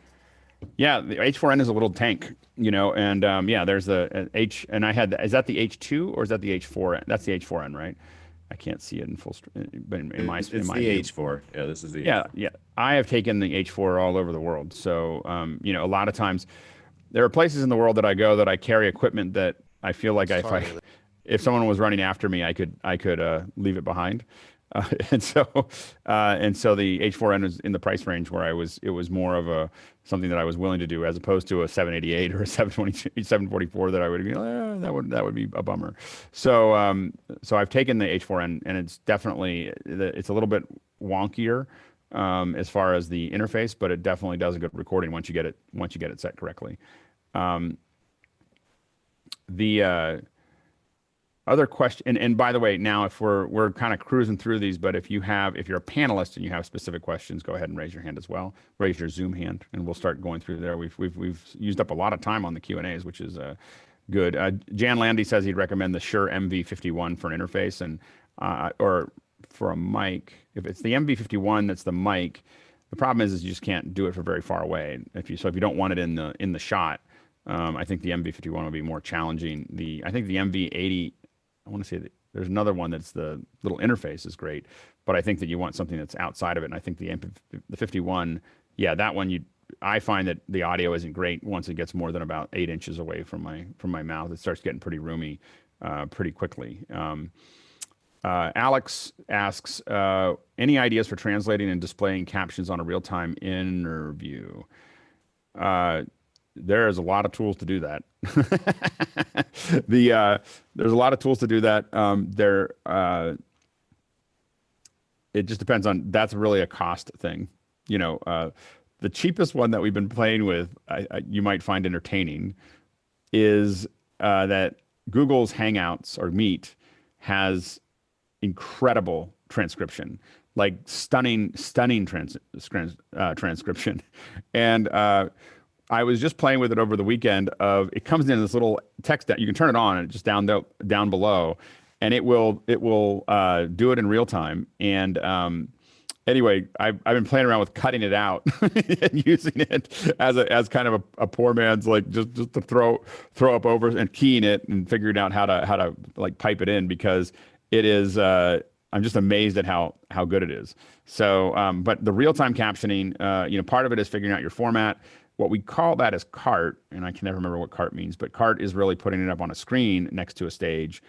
Yeah, the H4n is a little tank, and yeah, there's the H, and I had, is that the H2 or is that the H4n? That's the H4n, right? I can't see it in full, but in my it's the H4. Yeah, this is the yeah, H4. yeah. I have taken the H4 all over the world. So, a lot of times there are places in the world that I go that I carry equipment that I feel like if someone was running after me, I could leave it behind. And so the H4n was in the price range where it was more of something that I was willing to do as opposed to a 788 or a 744 that I would be, that would be a bummer. So I've taken the H4n and it's definitely, it's a little bit wonkier as far as the interface, but it definitely does a good recording once you get it set correctly. The other question, and by the way, now if we're kind of cruising through these, but if you're a panelist and you have specific questions, go ahead and raise your hand as well. Raise your Zoom hand, and we'll start going through there. We've used up a lot of time on the Q&As, which is good. Jan Landy says he'd recommend the Shure MV51 for an interface and or for a mic. If it's the MV51 that's the mic, the problem is you just can't do it from very far away. If you don't want it in the shot, I think the MV51 would be more challenging. I think the MV80. I want to say that there's another one that's the little interface is great, but I think that you want something that's outside of it. And I think the 51, yeah, that one I find that the audio isn't great once it gets more than about 8 inches away from my mouth. It starts getting pretty roomy pretty quickly. Alex asks, any ideas for translating and displaying captions on a real-time interview? There's a lot of tools to do that. There's a lot of tools to do that. It just depends on, that's really a cost thing. The cheapest one that we've been playing with, you might find entertaining, is that Google's Hangouts or Meet has incredible transcription, like stunning transcription. And I was just playing with it over the weekend. It comes in this little text that you can turn it on and just down below, and it will do it in real time. And anyway, I've been playing around with cutting it out and using it as kind of a poor man's, like just to throw up over and keying it and figuring out how to like pipe it in, because it is. I'm just amazed at how good it is. So, but the real-time captioning, part of it is figuring out your format. What we call that is cart, and I can never remember what cart means, but cart is really putting it up on a screen next to a stage.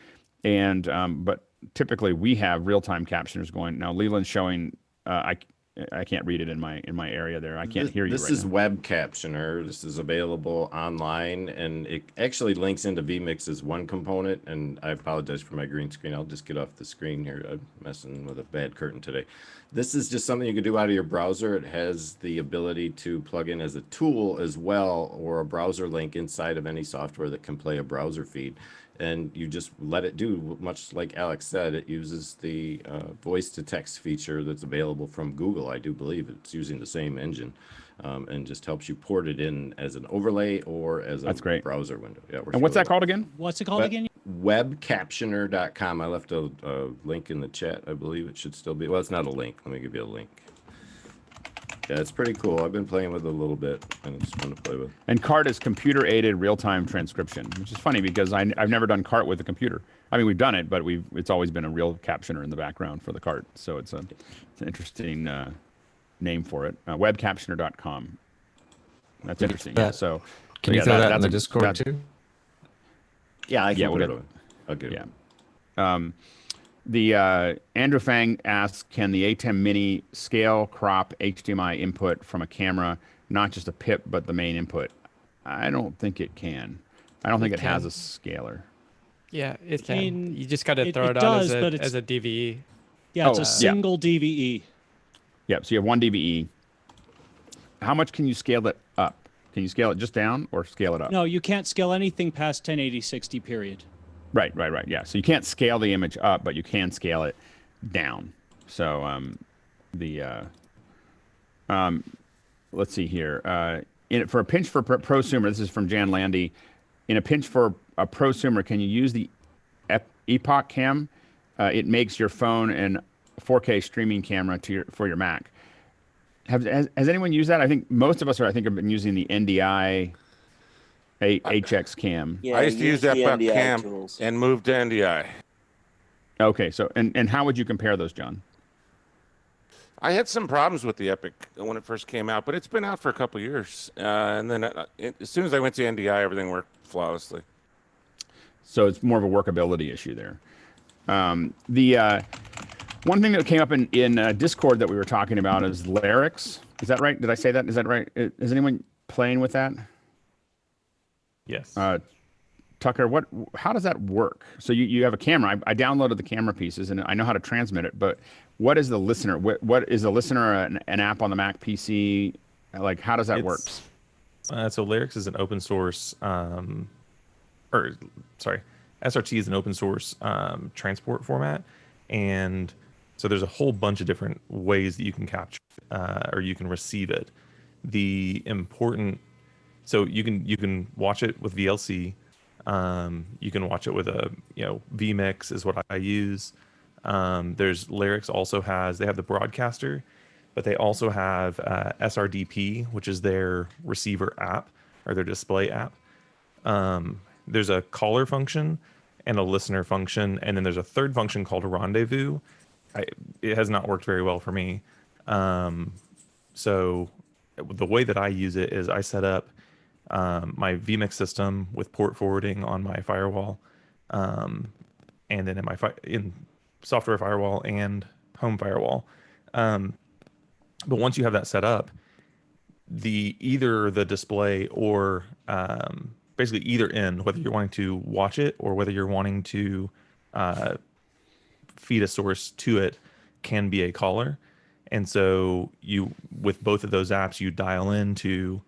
And but typically we have real-time captioners going. Now Leland's showing, I can't read it in my area there. I can't hear you right now. This is Web Captioner. This is available online, and it actually links into vMix's one component. And I apologize for my green screen. I'll just get off the screen here. I'm messing with a bad curtain today. This is just something you can do out of your browser. It has the ability to plug in as a tool as well, or a browser link inside of any software that can play a browser feed. And you just let it do, much like Alex said, it uses the voice to text feature that's available from Google. I do believe it's using the same engine, and just helps you port it in as an overlay or as a browser window. Yeah, and what's that called again? What's it called again? Webcaptioner.com. I left a link in the chat. I believe it should still be. Well, it's not a link. Let me give you a link. Yeah, it's pretty cool. I've been playing with it a little bit, and it's fun to play with. And CART is computer-aided real-time transcription, which is funny because I've never done CART with a computer. I mean, we've done it, but it's always been a real captioner in the background for the CART. So it's an interesting name for it. Webcaptioner.com. That's interesting. Yeah. So Can you throw that in the Discord too? Yeah, I can we'll put get it on. Okay. Yeah. Andrew Fang asks, can the Atem Mini scale crop HDMI input from a camera, not just a PIP, but the main input? I don't think it can. I don't think it has a scaler. Yeah, it can. mean, You just got to throw it it, out does, as but a, it's- as a DVE. Yeah, it's Oh, a single DVE. Yep. So you have one DVE. How much can you scale it up? Can you scale it just down or scale it up? No, you can't scale anything past 1080/60, period. Right. Yeah. So you can't scale the image up, but you can scale it down. So let's see here. For a pinch for prosumer, this is from Jan Landy. In a pinch for a prosumer, can you use the Epoch Cam? It makes your phone and 4K streaming camera for your Mac. Has anyone used that? I think most of us have been using the NDI HX Cam. Yeah, I used to use that NDI Cam tools. and moved to NDI. Okay, so and how would you compare those, John? I had some problems with the Epic when it first came out, but it's been out for a couple of years. And then as soon as I went to NDI, everything worked flawlessly. So it's more of a workability issue there. One thing that came up in Discord that we were talking about is lyrics. Is that right? Did I say that? Is that right? Is anyone playing with that? Yes. Tucker, how does that work? So you have a camera. I downloaded the camera pieces and I know how to transmit it, but what is the listener? What is the listener an app on the Mac PC? Like, how does that work? So Lyrics is an open source, SRT is an open source transport format. And so there's a whole bunch of different ways that you can capture or you can receive it. So you can watch it with VLC. You can watch it with a vMix is what I use. There's Lyrics also they have the broadcaster, but they also have SRDP, which is their receiver app or their display app. There's a caller function and a listener function, and then there's a third function called a rendezvous. It has not worked very well for me. So the way that I use it is I set up my vMix system with port forwarding on my firewall, and then in software firewall and home firewall. But once you have that set up, either the display or basically either end, whether you're wanting to watch it or whether you're wanting to feed a source to it, can be a caller. And so with both of those apps, you dial into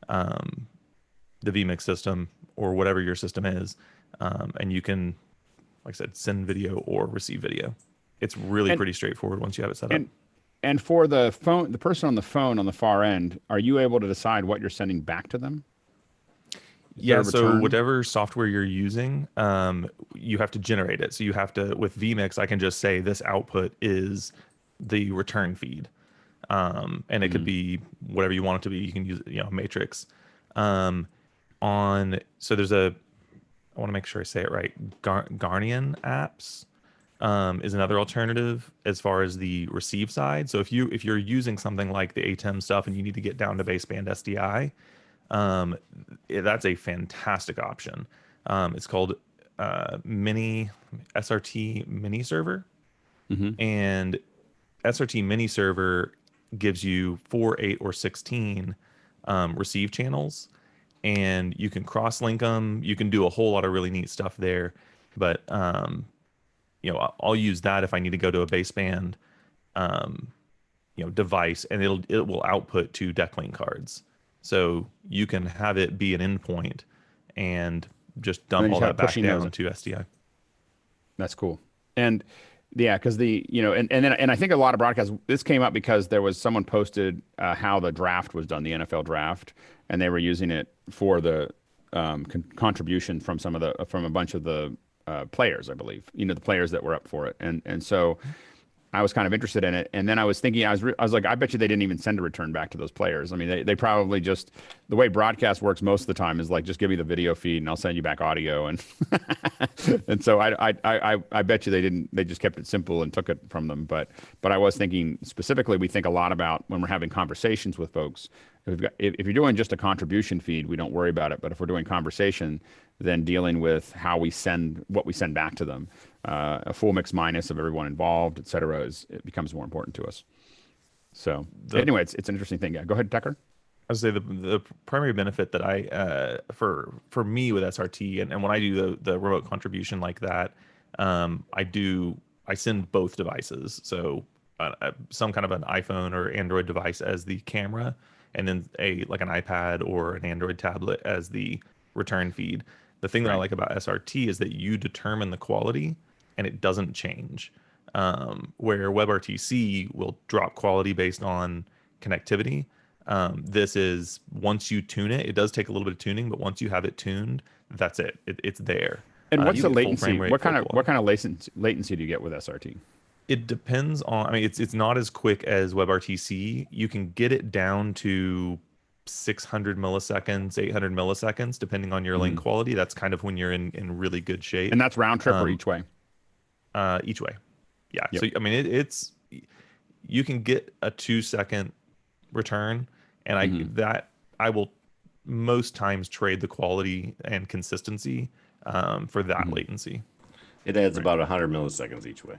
the vMix system or whatever your system is, and you can, like I said, send video or receive video. It's really pretty straightforward once you have it set up. And for the person on the phone on the far end, are you able to decide what you're sending back to them? Yeah, so whatever software you're using, you have to generate it. So you have to, with vMix, I can just say this output is the return feed. And it could be whatever you want it to be. You can use, matrix. So there's I want to make sure I say it right. Guardian apps is another alternative as far as the receive side. So if you're using something like the Atem stuff and you need to get down to baseband SDI, that's a fantastic option. It's called SRT Mini Server, and SRT Mini Server gives you 4, 8, or 16 receive channels, and you can cross-link them. You can do a whole lot of really neat stuff there, but I'll use that if I need to go to a baseband device, and it will output to decklink cards. So you can have it be an endpoint and just dump all that back down to SDI. That's cool. And yeah, because and I think a lot of broadcasts, this came up because there was someone posted how the draft was done, the NFL draft, and they were using it for the contribution from a bunch of the players, I believe, the players that were up for it. And so I was kind of interested in it. And then I was thinking, I was like, I bet you they didn't even send a return back to those players. I mean, they probably just, the way broadcast works most of the time is like, just give me the video feed and I'll send you back audio. And and so I bet you they just kept it simple and took it from them. But I was thinking specifically, we think a lot about when we're having conversations with folks. If you're doing just a contribution feed, we don't worry about it. But if we're doing conversation, then dealing with how we send, what we send back to them, a full mix minus of everyone involved, et cetera, it becomes more important to us. So anyway, it's an interesting thing. Yeah, go ahead, Tucker. I would say the primary benefit that I for me with SRT and when I do the remote contribution like that, I send both devices. So some kind of an iPhone or Android device as the camera, and then like an iPad or an Android tablet as the return feed. The thing that I like about SRT is that you determine the quality and it doesn't change. Where WebRTC will drop quality based on connectivity. This is, once you tune it, it does take a little bit of tuning, but once you have it tuned, that's it. It's there. And what's the latency? What kind of latency do you get with SRT? It depends on, I mean, it's not as quick as WebRTC. You can get it down to 600 milliseconds, 800 milliseconds, depending on your link quality. That's kind of when you're in really good shape. And that's round trip or each way? Each way. Yeah. Yep. So, I mean, you can get a 2-second return, and I will most times trade the quality and consistency for that latency. It adds about 100 milliseconds each way.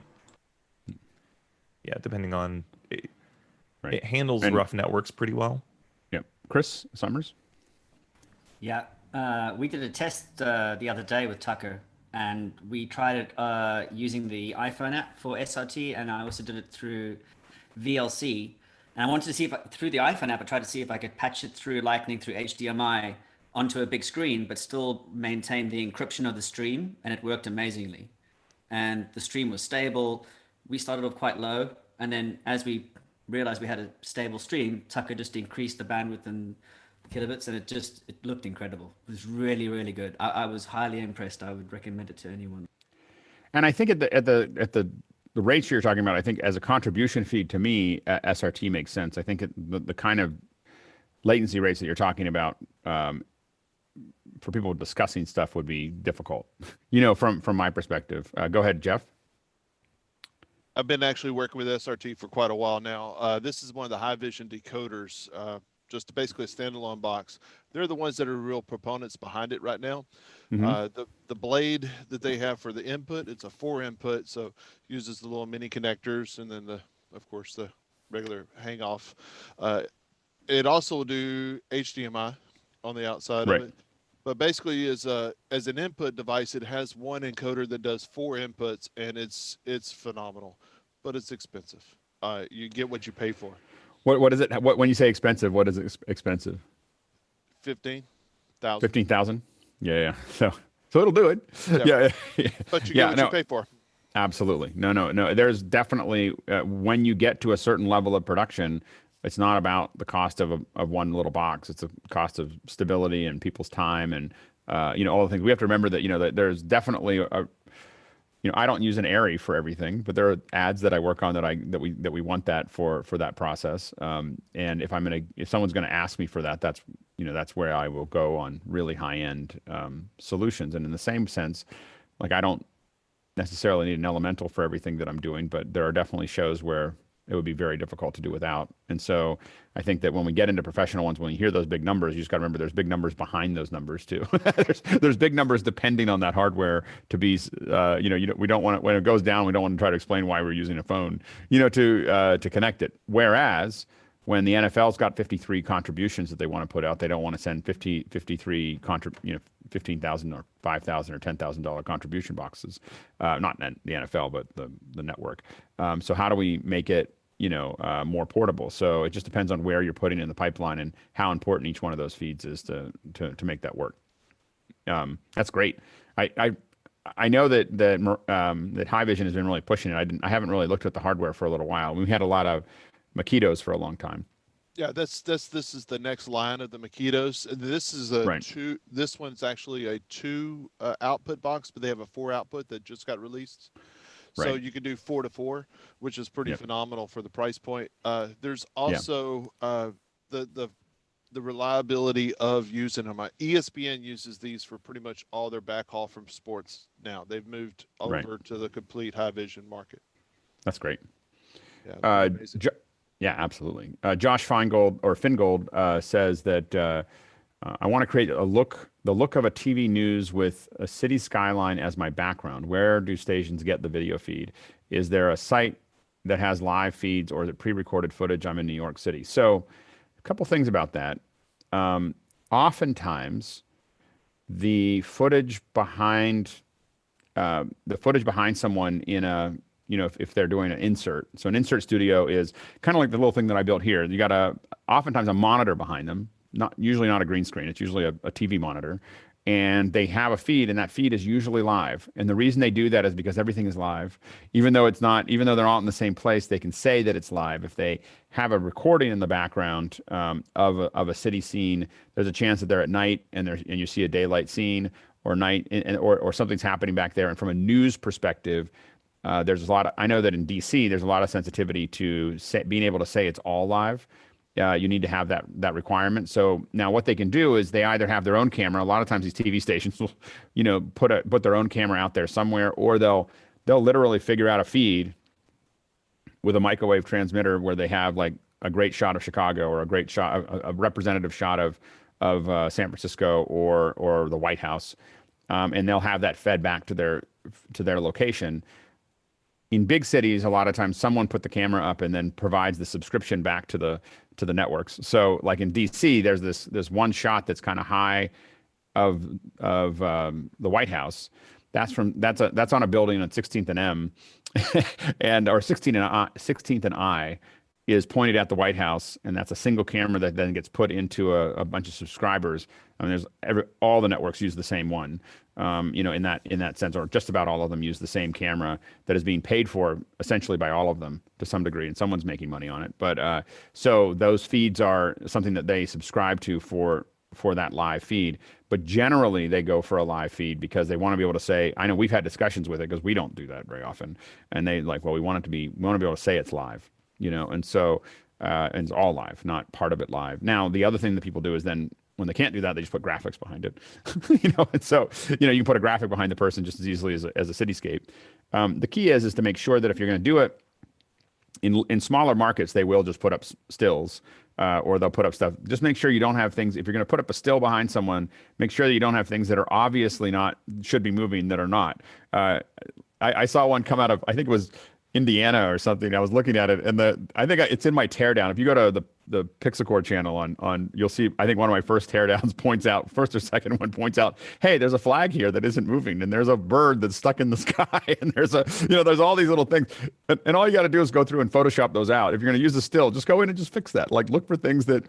Yeah, depending on it. It handles rough networks pretty well. Yep. Chris Summers? Yeah, we did a test the other day with Tucker, and we tried it using the iPhone app for SRT, and I also did it through VLC. And I wanted to see if through the iPhone app, I tried to see if I could patch it through Lightning, through HDMI onto a big screen, but still maintain the encryption of the stream, and it worked amazingly. And the stream was stable. We started off quite low, and then as we realized we had a stable stream, Tucker just increased the bandwidth and kilobits, and it looked incredible. It was really, really good. I was highly impressed. I would recommend it to anyone. And I think at the rates you're talking about, I think as a contribution feed to me, SRT makes sense. I think the kind of latency rates that you're talking about for people discussing stuff would be difficult, from my perspective. Go ahead, Jeff. I've been actually working with SRT for quite a while now. This is one of the high vision decoders, just basically a standalone box. They're the ones that are real proponents behind it right now. The blade that they have for the input, it's a 4 input, so uses the little mini connectors, and then of course the regular hang off. It also will do HDMI on the outside of it. But basically, as an input device, it has one encoder that does 4 inputs, and it's phenomenal, but it's expensive. You get what you pay for. What is it? When you say expensive, what is expensive? 15,000. 15,000. Yeah. So it'll do it. Yeah. But you get what you pay for. Absolutely. No. There's definitely when you get to a certain level of production, it's not about the cost of one little box. It's a cost of stability and people's time and all the things. We have to remember that that there's definitely I don't use an ARRI for everything, but there are ads that I work on that we want that for that process. And if someone's gonna ask me for that, that's where I will go on really high end solutions. And in the same sense, like I don't necessarily need an elemental for everything that I'm doing, but there are definitely shows where it would be very difficult to do without. And so I think that when we get into professional ones, when you hear those big numbers, you just got to remember there's big numbers behind those numbers too. there's big numbers depending on that hardware to be, we don't want it, when it goes down, we don't want to try to explain why we're using a phone, to connect it. Whereas when the NFL's got 53 contributions that they want to put out, they don't want to send 53 $15,000 or $5,000 or $10,000 contribution boxes. Not the NFL, but the network. So how do we make it, more portable? So it just depends on where you're putting in the pipeline and how important each one of those feeds is to make that work. That's great. I know that High Vision has been really pushing it. I haven't really looked at the hardware for a little while. We had a lot of Makitos for a long time. Yeah, this is the next line of the Makitos. This is two. This one's actually a 2 output box, but they have a 4 output that just got released. So Right. you can do 4:4, which is pretty Yep. phenomenal for the price point. There's also the reliability of using them. ESPN uses these for pretty much all their backhaul from sports now. They've moved Right. over to the complete high vision market. That's great. Yeah, pretty amazing. Yeah, absolutely. Josh Fingold says that I want to create the look of a TV news with a city skyline as my background. Where do stations get the video feed? Is there a site that has live feeds, or is it pre-recorded footage? I'm in New York City. So a couple things about that. Oftentimes, the footage behind someone in a, if they're doing an insert. So an insert studio is kind of like the little thing that I built here. You got oftentimes a monitor behind them, usually not a green screen. It's usually a TV monitor, and they have a feed, and that feed is usually live. And the reason they do that is because everything is live, even though they're all in the same place. They can say that it's live. If they have a recording in the background of a city scene, there's a chance that they're at night and you see a daylight scene, or night, or something's happening back there. And from a news perspective, there's a lot of, I know that in DC, there's a lot of sensitivity to being able to say it's all live. You need to have that requirement. So now what they can do is they either have their own camera. A lot of times these TV stations will, put their own camera out there somewhere, or they'll literally figure out a feed with a microwave transmitter where they have like a great shot of Chicago, or a great shot, a representative shot of San Francisco or the White House, and they'll have that fed back to their location. In big cities, a lot of times someone put the camera up and then provides the subscription back to the networks. So like in DC, there's this one shot that's kind of high of the White House. That's on a building on 16th and M, or 16th and I is pointed at the White House, and that's a single camera that then gets put into a bunch of subscribers. I mean, all the networks use the same one, in that sense, or just about all of them use the same camera that is being paid for essentially by all of them to some degree, and someone's making money on it. But so those feeds are something that they subscribe to for that live feed. But generally, they go for a live feed because they want to be able to say, I know we've had discussions with it because we don't do that very often, and they like, well, we want to be able to say it's live. And so, and it's all live, not part of it live. Now, the other thing that people do is then when they can't do that, they just put graphics behind it, and so, you can put a graphic behind the person just as easily as a cityscape. The key is to make sure that if you're going to do it in smaller markets, they will just put up stills, or they'll put up stuff. Just make sure you don't have things. If you're going to put up a still behind someone, make sure that you don't have things that are obviously should be moving that are not. I saw one come out of, I think it was Indiana or something. I was looking at it, and I think it's in my teardown. If you go to the Pixelcore channel on, you'll see, I think one of my first teardowns first or second one points out, hey, there's a flag here that isn't moving, and there's a bird that's stuck in the sky, and there's there's all these little things, and all you got to do is go through and Photoshop those out. If you're going to use a still, just go in and just fix that. Like, look for things that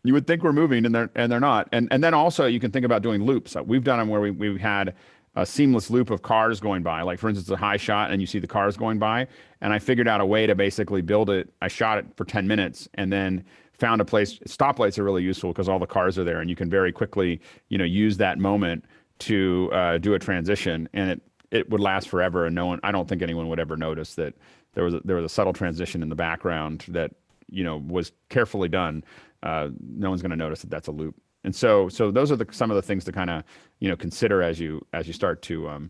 you would think were moving and they're not. And then also you can think about doing loops. We've done them where we've had a seamless loop of cars going by. Like, for instance, a high shot and you see the cars going by. And I figured out a way to basically build it. I shot it for 10 minutes and then found a place. Stoplights are really useful because all the cars are there, and you can very quickly, use that moment to do a transition, and it would last forever. And I don't think anyone would ever notice that there was a subtle transition in the background that, was carefully done. No one's going to notice that that's a loop. And so those are some of the things to kind of, consider as you start to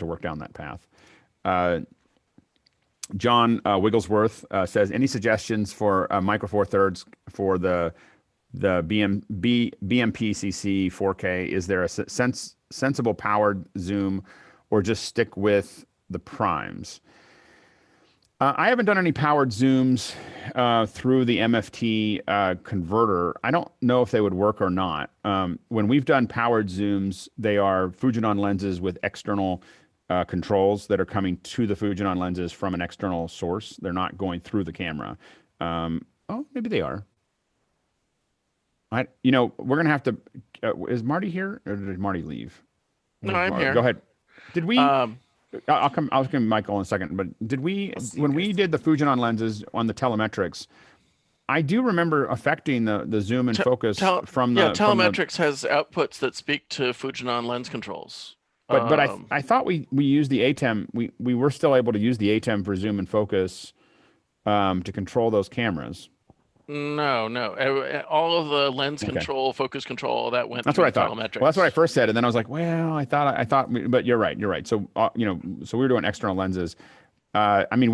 work down that path. John Wigglesworth says, any suggestions for Micro Four Thirds for the BMPCC 4K? Is there a sensible powered zoom, or just stick with the primes? I haven't done any powered zooms through the MFT converter. I don't know if they would work or not. When we've done powered zooms, they are Fujinon lenses with external controls that are coming to the Fujinon lenses from an external source. They're not going through the camera. Maybe they are. We're going to have to, is Marty here, or did Marty leave? No, I'm here. Go ahead. Did we... I'll come to Michael in a second, but when we did the Fujinon lenses on the telemetrics, I do remember affecting the zoom and focus from the... telemetrics has outputs that speak to Fujinon lens controls. But I thought we used the Atem. We were still able to use the Atem for zoom and focus to control those cameras. No. All of the lens control, focus control, all that went. That's through what I thought. Metrics. Well, that's what I first said, and then I was like, well, I thought. But you're right. So so we were doing external lenses. I mean,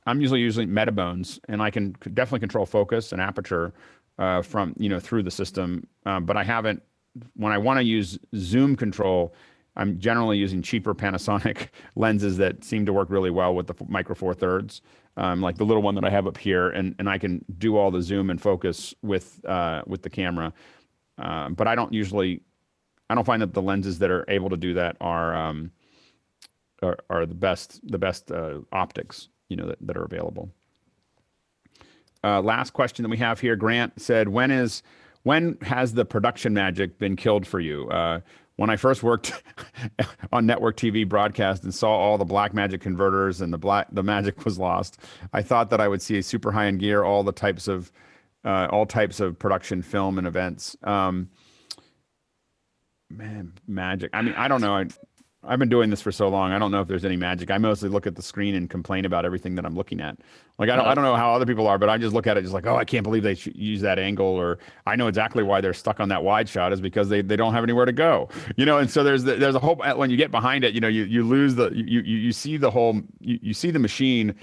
I'm usually using Metabones, and I can definitely control focus and aperture from through the system. But I haven't. When I want to use zoom control, I'm generally using cheaper Panasonic lenses that seem to work really well with the Micro Four Thirds, like the little one that I have up here, and I can do all the zoom and focus with the camera. But I don't find that the lenses that are able to do that are the best optics that are available. Last question that we have here, Grant said, when has the production magic been killed for you? When I first worked on network TV broadcast and saw all the black magic converters and the magic was lost, I thought that I would see a super high-end gear, all types of production film and events. Man, magic. I mean, I don't know. I've been doing this for so long. I don't know if there's any magic. I mostly look at the screen and complain about everything that I'm looking at. Like, I don't know how other people are, but I just look at it just like, oh, I can't believe they use that angle, or I know exactly why they're stuck on that wide shot is because they don't have anywhere to go. And so there's a whole, when you get behind it, you lose you see the whole, you see the machine.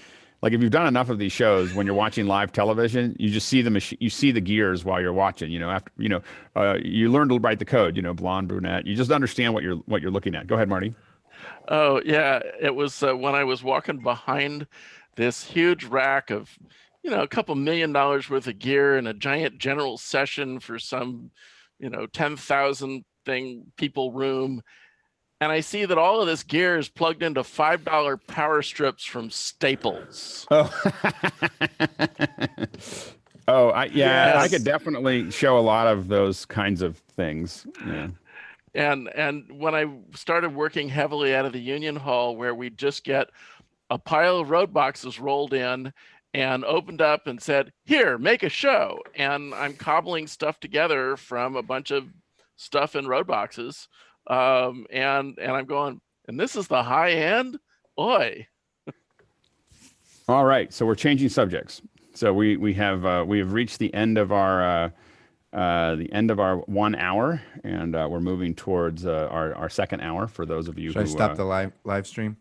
Like, if you've done enough of these shows, when you're watching live television, you just see the machine, you see the gears while you're watching. You learn to write the code. Blonde, brunette. You just understand what you're looking at. Go ahead, Marty. Oh yeah, it was when I was walking behind this huge rack of, a couple $1 million worth of gear and a giant general session for some, 10,000 people room. And I see that all of this gear is plugged into $5 power strips from Staples. I could definitely show a lot of those kinds of things. Yeah. And when I started working heavily out of the Union Hall, where we just get a pile of road boxes rolled in and opened up and said, here, make a show. And I'm cobbling stuff together from a bunch of stuff in road boxes. And I'm going, and this is the high end? Oi. All right. So we're changing subjects. So we have reached the end of our 1 hour, and we're moving towards our second hour for those of you Should I stop the live stream?